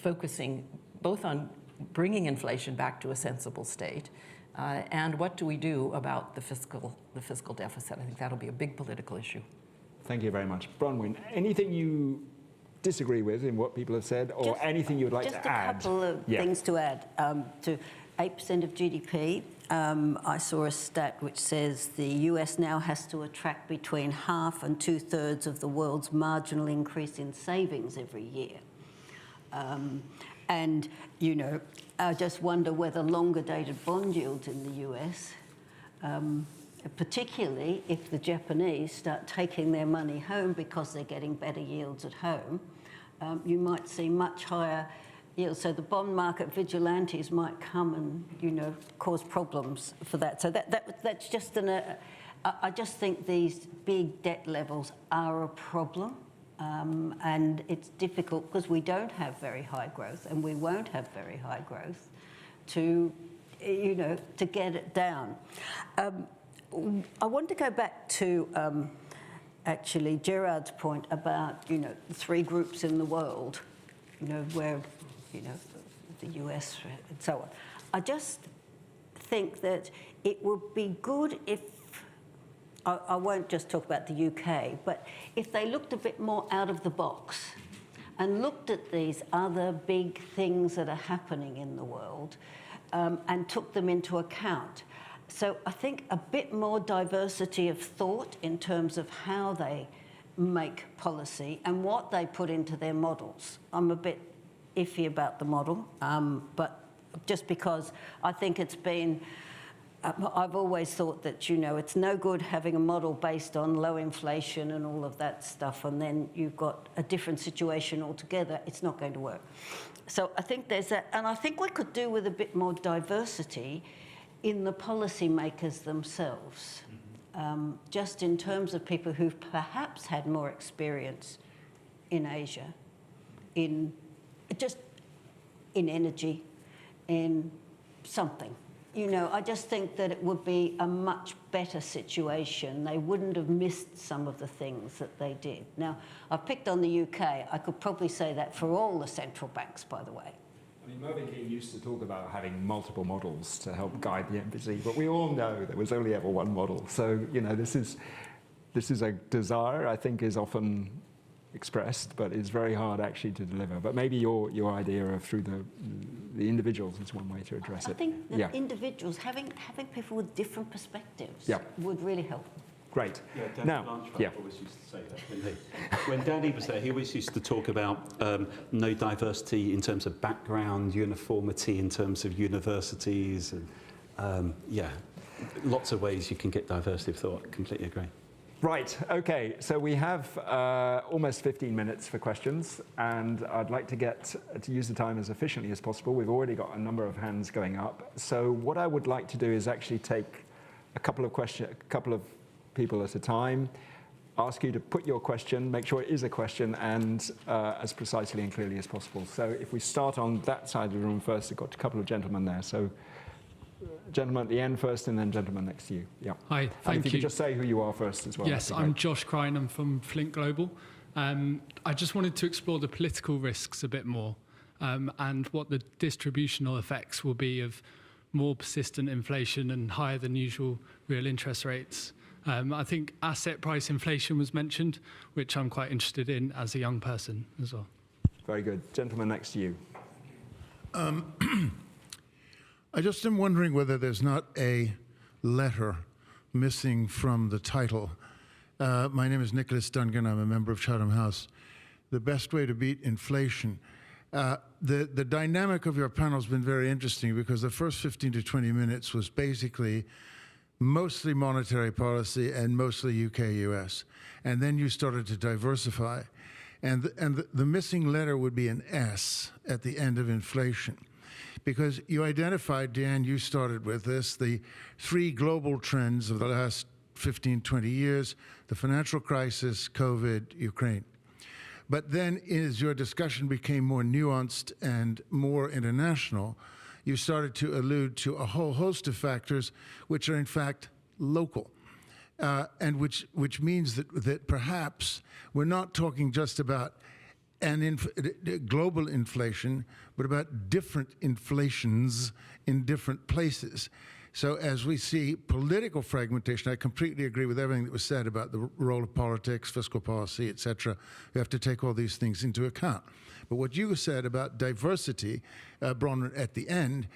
focusing both on bringing inflation back to a sensible state and what do we do about the fiscal deficit. I think that'll be a big political issue. Thank you very much. Bronwyn, anything you disagree with in what people have said, or anything you would like to add? Just a couple of things to add. To 8% of GDP, I saw a stat which says the US now has to attract between half and 2/3 of the world's marginal increase in savings every year. And, you know, I just wonder whether longer dated bond yields in the US, particularly if the Japanese start taking their money home because they're getting better yields at home, you might see much higher yields. So the bond market vigilantes might come and, you know, cause problems for that. So that's just I just think these big debt levels are a problem. And it's difficult because we don't have very high growth, and we won't have very high growth to get it down. I want to go back to actually Gerard's point about, the three groups in the world, where, the US and so on. I just think that it would be good if, I won't just talk about the UK, but if they looked a bit more out of the box and looked at these other big things that are happening in the world and took them into account. So I think a bit more diversity of thought in terms of how they make policy and what they put into their models. I'm a bit iffy about the model, but just because I think it's been... I've always thought that, it's no good having a model based on low inflation and all of that stuff, and then you've got a different situation altogether. It's not going to work. So I think there's that. And I think we could do with a bit more diversity in the policymakers themselves, just in terms of people who've perhaps had more experience in Asia, in energy, in something. I just think that it would be a much better situation. They wouldn't have missed some of the things that they did. Now, I've picked on the UK. I could probably say that for all the central banks, by the way. I mean, Mervyn King used to talk about having multiple models to help guide the MPC, but we all know there was only ever one model. So, this is a desire, I think, is often expressed, but it's very hard actually to deliver. But maybe your idea of through the individuals is one way to address it. I think that individuals, having people with different perspectives would really help. Great. Yeah, Dan Blanchard always used to say that, didn't he? When Danny was there, he always used to talk about no diversity in terms of background, uniformity in terms of universities, and lots of ways you can get diversity of thought. Completely agree. Right, okay, so we have almost 15 minutes for questions, and I'd like to use the time as efficiently as possible. We've already got a number of hands going up. So what I would like to do is actually take a couple of people at a time, ask you to put your question, make sure it is a question, and as precisely and clearly as possible. So if we start on that side of the room first, we've got a couple of gentlemen there. So gentleman at the end first, and then gentleman next to you. Yeah. Hi, thank you. If you could just say who you are first as well. Yes, I'm Josh Crine. I'm from Flint Global. I just wanted to explore the political risks a bit more and what the distributional effects will be of more persistent inflation and higher than usual real interest rates. I think asset price inflation was mentioned, which I'm quite interested in as a young person as well. Very good. Gentleman next to you. I just am wondering whether there's not a letter missing from the title. My name is Nicholas Dungan. I'm a member of Chatham House. The best way to beat inflation. The dynamic of your panel has been very interesting because the first 15 to 20 minutes was basically mostly monetary policy and mostly UK-US. And then you started to diversify. And the missing letter would be an S at the end of inflation. Because you identified, Dan, you started with this, the three global trends of the last 15, 20 years, the financial crisis, COVID, Ukraine. But then as your discussion became more nuanced and more international, you started to allude to a whole host of factors which are in fact local. And which means that perhaps we're not talking just about global inflation, but about different inflations in different places. So as we see political fragmentation, I completely agree with everything that was said about the role of politics, fiscal policy, et cetera. We have to take all these things into account. But what you said about diversity, Bronwyn, at the end,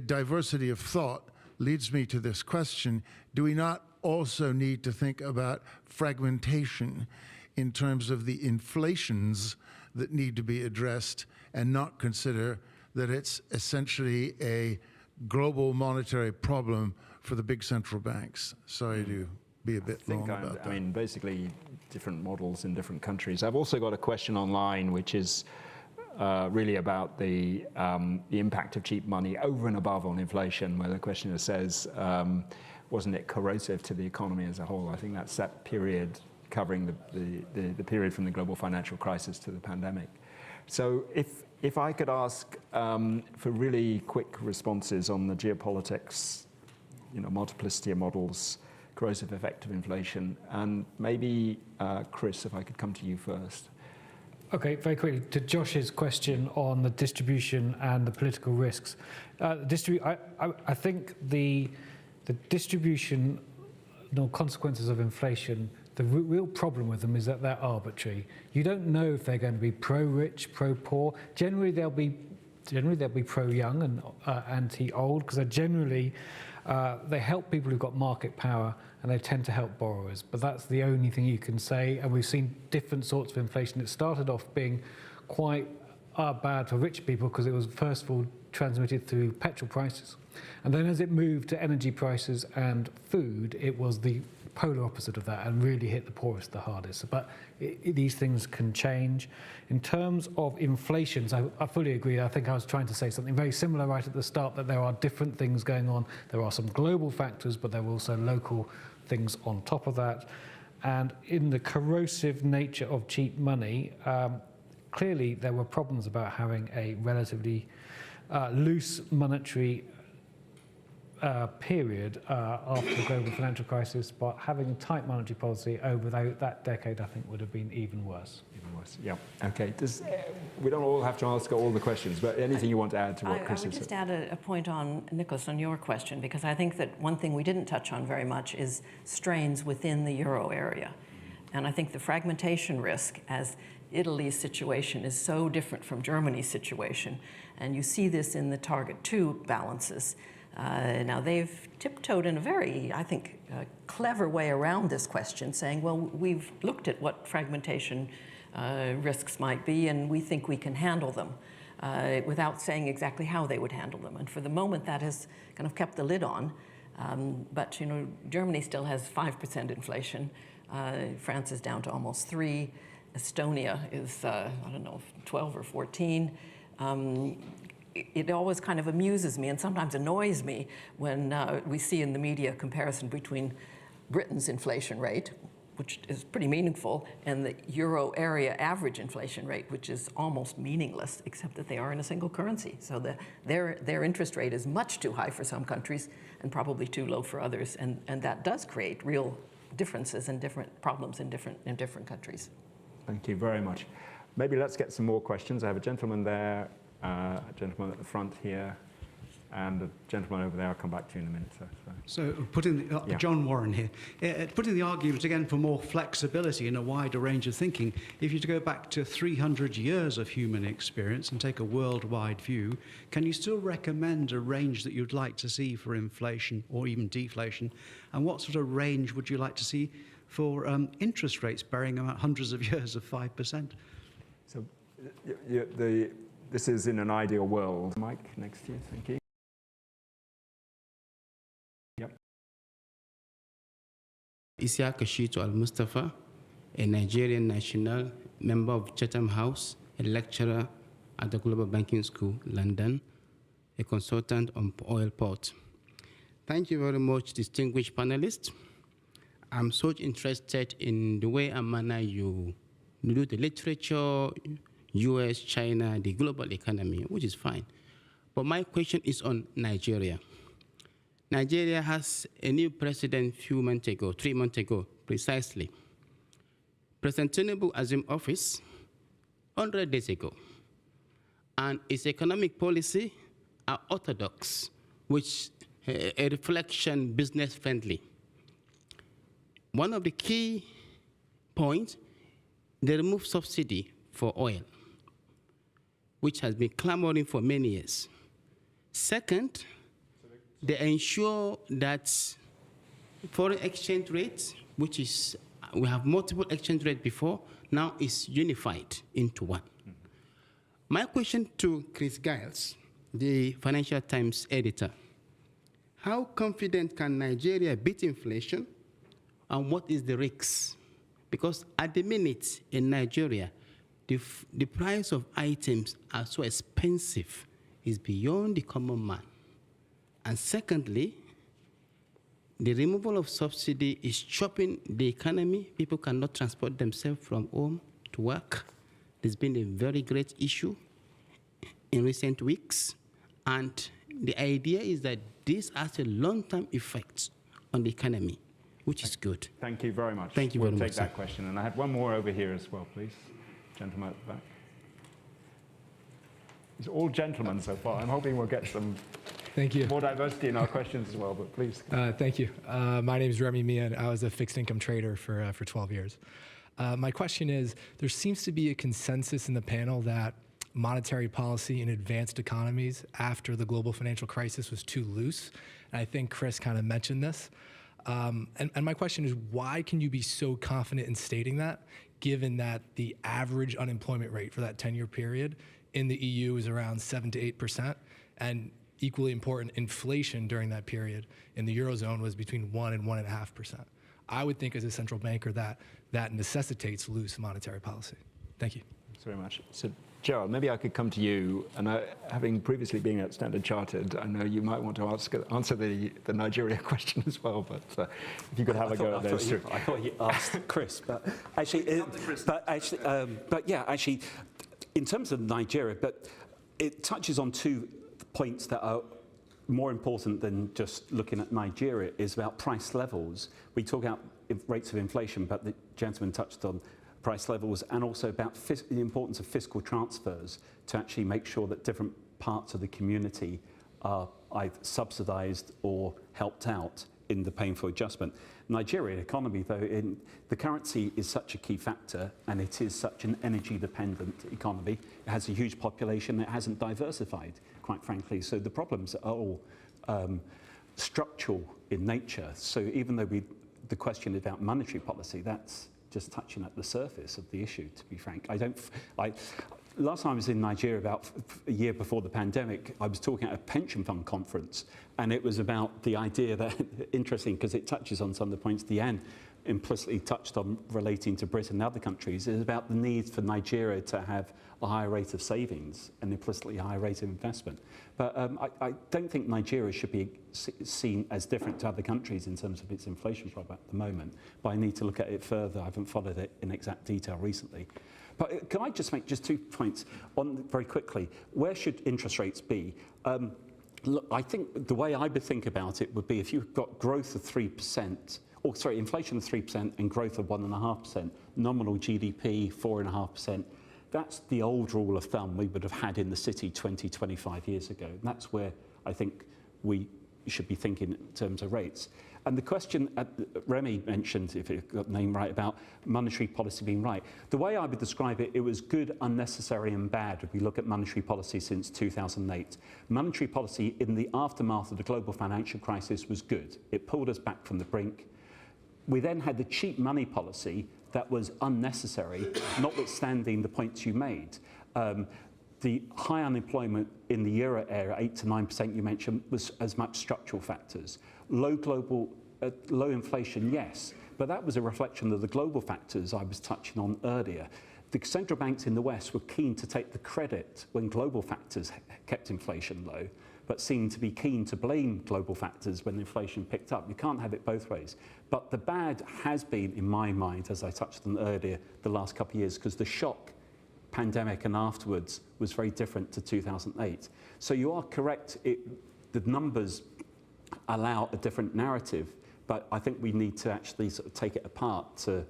diversity of thought leads me to this question. Do we not also need to think about fragmentation in terms of the inflations that need to be addressed and not consider that it's essentially a global monetary problem for the big central banks? Sorry to be a bit long about that. I mean, basically different models in different countries. I've also got a question online which is really about the impact of cheap money over and above on inflation, where the questioner says, wasn't it corrosive to the economy as a whole? I think that's that period covering the period from the global financial crisis to the pandemic. So if I could ask for really quick responses on the geopolitics, multiplicity of models, corrosive effect of inflation, and maybe Chris, if I could come to you first. Okay, very quickly to Josh's question on the distribution and the political risks. I think the distribution consequences of inflation, the real problem with them is that they're arbitrary. You don't know if they're going to be pro-rich, pro-poor. Generally, they'll be pro-young and anti-old, because they help people who've got market power, and they tend to help borrowers. But that's the only thing you can say. And we've seen different sorts of inflation. It started off being quite bad for rich people because it was first of all transmitted through petrol prices. And then as it moved to energy prices and food, it was the polar opposite of that and really hit the poorest the hardest. But these things can change. In terms of inflation, I fully agree. I think I was trying to say something very similar right at the start, that there are different things going on. There are some global factors, but there are also local things on top of that. And in the corrosive nature of cheap money, clearly there were problems about having a relatively loose monetary period after the global financial crisis, but having a tight monetary policy over that decade, I think, would have been even worse. Even worse, yeah. Okay, we don't all have to ask all the questions, but anything you want to add to what Chris I would has just said? add a point on, Nicholas, on your question, because I think that one thing we didn't touch on very much is strains within the euro area. And I think the fragmentation risk, as Italy's situation is so different from Germany's situation, and you see this in the Target 2 balances. Now, they've tiptoed in a very, I think, clever way around this question, saying, well, we've looked at what fragmentation risks might be, and we think we can handle them, without saying exactly how they would handle them. And for the moment, that has kind of kept the lid on. But, Germany still has 5% inflation. France is down to almost 3%. Estonia is, 12 or 14. It always kind of amuses me and sometimes annoys me when we see in the media a comparison between Britain's inflation rate, which is pretty meaningful, and the euro area average inflation rate, which is almost meaningless, except that they are in a single currency. So their interest rate is much too high for some countries and probably too low for others, and that does create real differences and different problems in different countries. Thank you very much. Maybe let's get some more questions. I have a gentleman there, a gentleman at the front here, and a gentleman over there. I'll come back to you in a minute. So putting Yeah. John Warren here, putting the argument again for more flexibility and a wider range of thinking, if you go back to 300 years of human experience and take a worldwide view, can you still recommend a range that you'd like to see for inflation or even deflation? And what sort of range would you like to see for interest rates, bearing about hundreds of years of 5%? So this is in an ideal world. Mike, next to you. Thank you. Yep. Isiaka Shitu Al-Mustafa, a Nigerian national, member of Chatham House, a lecturer at the Global Banking School, London, a consultant on oil port. Thank you very much, distinguished panelists. I'm so interested in the way and manner you do the literature, US, China, the global economy, which is fine. But my question is on Nigeria. Nigeria has a new president 3 months ago, precisely. President Tinubu assumed office 100 days ago. And its economic policy are orthodox, which a reflection business friendly. One of the key points, they remove subsidy for oil, which has been clamoring for many years. Second, they ensure that foreign exchange rate, which is, we have multiple exchange rates before, now is unified into one. My question to Chris Giles, the Financial Times editor, how confident can Nigeria beat inflation, and what is the risk? Because at the minute in Nigeria, the price of items are so expensive, it's beyond the common man. And secondly, the removal of subsidy is chopping the economy. People cannot transport themselves from home to work. There's been a very great issue in recent weeks. And the idea is that this has a long-term effect on the economy, which is good. Thank you very much. Thank you very We'll much, take that question. And I had one more over here as well, please. Gentleman at the back. It's all gentlemen so far. I'm hoping we'll get some Thank you. more diversity in our questions as well, but please. Thank you. My name is Remy Mian. I was a fixed income trader for 12 years. My question is, there seems to be a consensus in the panel that monetary policy in advanced economies after the global financial crisis was too loose. And I think Chris kind of mentioned this. And my question is, why can you be so confident in stating that, given that the average unemployment rate for that 10-year period in the EU is around 7 to 8%, and equally important, inflation during that period in the Eurozone was between 1 and 1.5%. I would think as a central banker that necessitates loose monetary policy. Thank you. Thanks very much. So, Gerald, maybe I could come to you, and having previously been at Standard Chartered, I know you might want to answer the Nigeria question as well, but if you could have a go at those two. I thought you asked Chris, but actually, actually, in terms of Nigeria, but it touches on 2 points that are more important than just looking at Nigeria, is about price levels. We talk about rates of inflation, but the gentleman touched on price levels, and also about the importance of fiscal transfers to actually make sure that different parts of the community are either subsidised or helped out in the painful adjustment. Nigerian economy, though, the currency is such a key factor, and it is such an energy-dependent economy. It has a huge population. It hasn't diversified, quite frankly. So the problems are all structural in nature. So even though the question about monetary policy, that's just touching at the surface of the issue, to be frank. Last time I was in Nigeria, about a year before the pandemic, I was talking at a pension fund conference, and it was about the idea that, interesting, because it touches on some of the points Deanne implicitly touched on relating to Britain and other countries, is about the need for Nigeria to have a higher rate of savings and implicitly a higher rate of investment. But I don't think Nigeria should be seen as different to other countries in terms of its inflation problem at the moment, but I need to look at it further. I haven't followed it in exact detail recently. But can I just make just 2 points on very quickly? Where should interest rates be? Look, I think the way I would think about it would be if you've got growth of 3%, or sorry, inflation of 3% and growth of 1.5%, nominal GDP 4.5%. That's the old rule of thumb we would have had in the city 20, 25 years ago. And that's where I think we should be thinking in terms of rates. And the question Remy mentioned, if I got the name right, about monetary policy being right. The way I would describe it, it was good, unnecessary and bad if we look at monetary policy since 2008. Monetary policy in the aftermath of the global financial crisis was good. It pulled us back from the brink. We then had the cheap money policy that was unnecessary, notwithstanding the points you made. The high unemployment in the euro area, 8 to 9% you mentioned, was as much structural factors. Low inflation, yes, but that was a reflection of the global factors I was touching on earlier. The central banks in the West were keen to take the credit when global factors kept inflation low, but seemed to be keen to blame global factors when inflation picked up. You can't have it both ways. But the bad has been, in my mind, as I touched on earlier, the last couple of years, because the shock, pandemic and afterwards, was very different to 2008. So you are correct, the numbers allow a different narrative, but I think we need to actually sort of take it apart to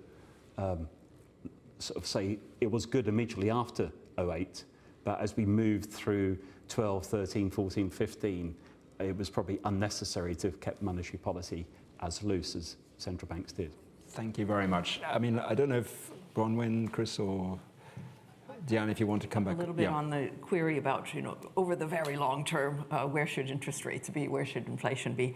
sort of say it was good immediately after 2008, but as we moved through 12, 13, 14, 15, it was probably unnecessary to have kept monetary policy as loose as central banks did. Thank you very much. I mean, I don't know if Bronwyn, Chris, or Diane, if you want to come back. A little bit on the query about, over the very long term, where should interest rates be, where should inflation be?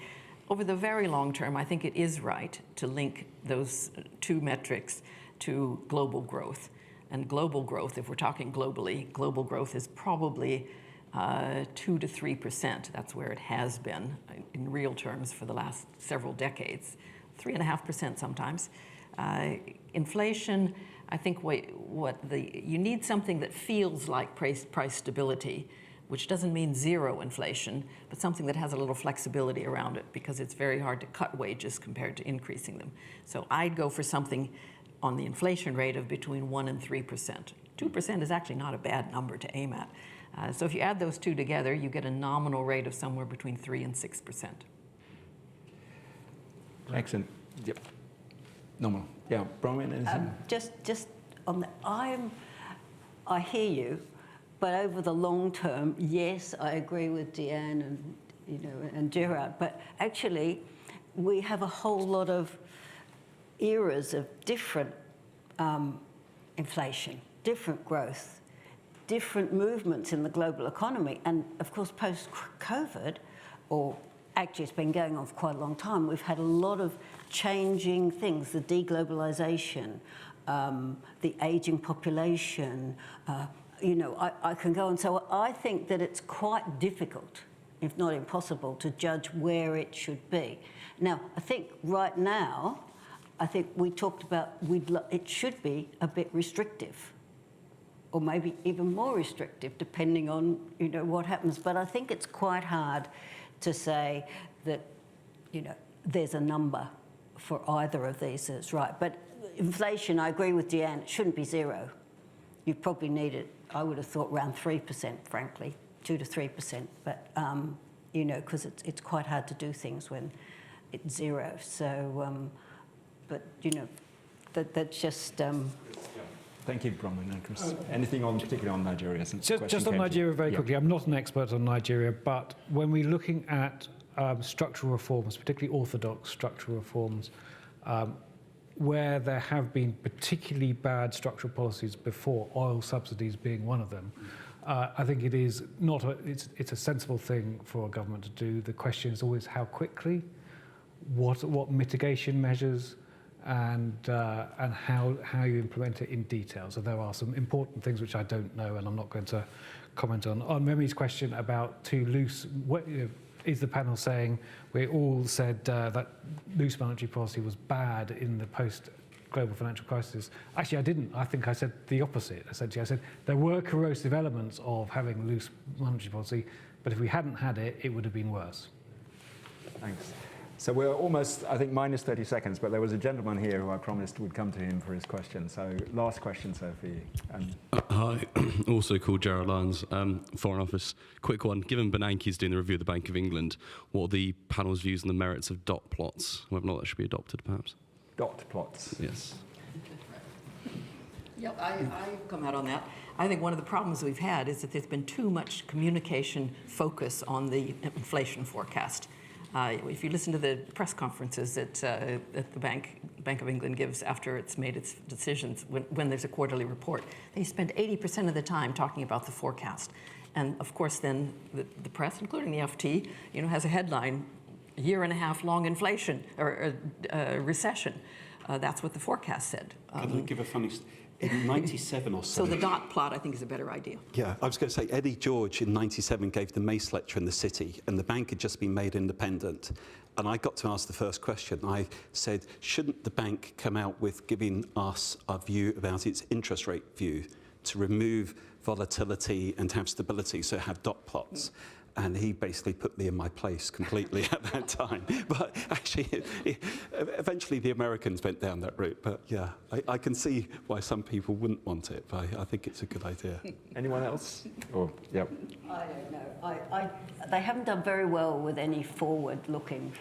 Over the very long term, I think it is right to link those 2 metrics to global growth. And global growth, if we're talking globally, global growth is probably 2 to 3%. That's where it has been in real terms for the last several decades, 3.5% sometimes. Inflation, I think you need something that feels like price stability, which doesn't mean zero inflation, but something that has a little flexibility around it, because it's very hard to cut wages compared to increasing them. So I'd go for something on the inflation rate of between 1% and 3%. 2% is actually not a bad number to aim at. So if you add those two together, you get a nominal rate of somewhere between 3% and 6%. Excellent. Yep. Nominal. Yeah, Bronwyn, anything? Just on the, I hear you, but over the long term, yes, I agree with Deanne and Gerard. But actually, we have a whole lot of eras of different inflation, different growth, different movements in the global economy, and of course, post-COVID, or actually it's been going on for quite a long time, we've had a lot of changing things, the deglobalization, the aging population, I can go on. So I think that it's quite difficult, if not impossible, to judge where it should be. Now, I think right now, we talked about it should be a bit restrictive, or maybe even more restrictive, depending on what happens. But I think it's quite hard to say that there's a number for either of these that's right. But inflation, I agree with Deanne, it shouldn't be zero. You probably need it, I would have thought, around 3%, frankly, 2 to 3%. But because it's quite hard to do things when it's zero. So, that's just. Thank you, Bronwyn and Chris. Anything particularly on Nigeria? Just on Nigeria very quickly. I'm not an expert on Nigeria, but when we're looking at structural reforms, particularly orthodox structural reforms, where there have been particularly bad structural policies before, oil subsidies being one of them, I think it is not it's a sensible thing for a government to do. The question is always how quickly, what mitigation measures, and how you implement it in detail. So there are some important things which I don't know, and I'm not going to comment on. On Remy's question about too loose, is the panel saying we all said that loose monetary policy was bad in the post-global financial crisis? Actually, I didn't. I think I said the opposite, essentially. I said there were corrosive elements of having loose monetary policy, but if we hadn't had it, it would have been worse. Thanks. So we're almost, I think, minus 30 seconds, but there was a gentleman here who I promised would come to him for his question. So last question, sir, for you. Hi, also called Gerald Lyons, Foreign Office. Quick one. Given Bernanke's doing the review of the Bank of England, what are the panel's views on the merits of dot plots? Whether or not that should be adopted, perhaps? Dot plots. Yes. Yeah, I come out on that. I think one of the problems we've had is that there's been too much communication focus on the inflation forecast. If you listen to the press conferences that the Bank of England gives after it's made its decisions, when there's a quarterly report, they spend 80% of the time talking about the forecast. And of course, then the press, including the FT, has a headline: "A year and a half long inflation or recession." That's what the forecast said. Can I give a funny? In 97 or so. So the dot plot, I think, is a better idea. Yeah, I was going to say, Eddie George in 97 gave the Mace lecture in the City, and the bank had just been made independent. And I got to ask the first question. I said, shouldn't the bank come out with giving us a view about its interest rate view to remove volatility and have stability, so have dot plots? And he basically put me in my place completely at that time. But actually, eventually the Americans went down that route. But yeah, I can see why some people wouldn't want it, but I think it's a good idea. Anyone else? Or, yeah. I don't know. They haven't done very well with any forward-looking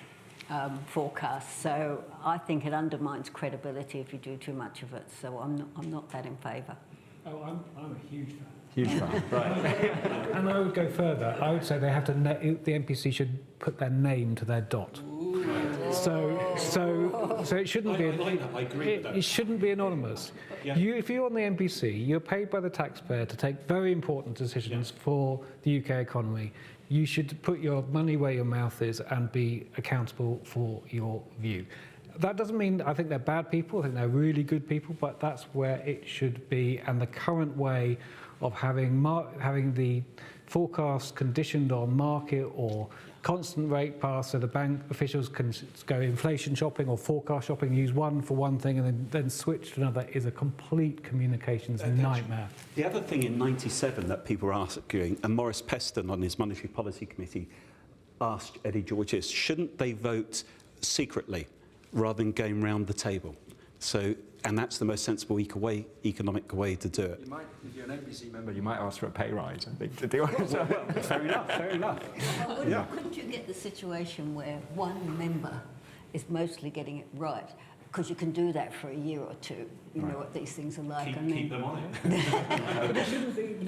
forecasts, so I think it undermines credibility if you do too much of it. So I'm not that in favour. Oh, I'm a huge fan. Huge fan, right. And I would go further. I would say they have to. The NPC should put their name to their dot. So it shouldn't be. I agree with that. It shouldn't be anonymous. Yeah. If you're on the NPC, you're paid by the taxpayer to take very important decisions for the UK economy. You should put your money where your mouth is and be accountable for your view. That doesn't mean I think they're bad people. I think they're really good people, but that's where it should be. And the current way of having the forecast conditioned on market or constant rate pass, so the bank officials can go inflation shopping or forecast shopping, use one for one thing and then switch to another, is a complete communications nightmare. The other thing in '97 that people were arguing, and Maurice Peston on his Monetary Policy Committee asked Eddie Georges, shouldn't they vote secretly rather than going round the table? So, and that's the most sensible economic way to do it. You might, if you're an ABC member, you might ask for a pay rise, I think, to do it. So, fair enough, fair enough. Well, couldn't you get the situation where one member is mostly getting it right? Because you can do that for a year or two. You know what these things are like. Keep them on it. But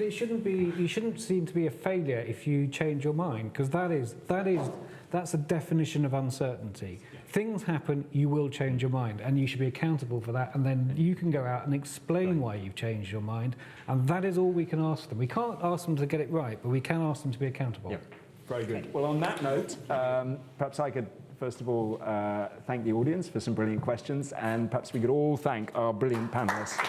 it shouldn't be. You shouldn't seem to be a failure if you change your mind, because that's a definition of uncertainty. Things happen, you will change your mind, and you should be accountable for that, and then you can go out and explain why you've changed your mind, and that is all we can ask them. We can't ask them to get it right, but we can ask them to be accountable. Yep. Very good. Well, on that note, perhaps I could, first of all, thank the audience for some brilliant questions, and perhaps we could all thank our brilliant panelists.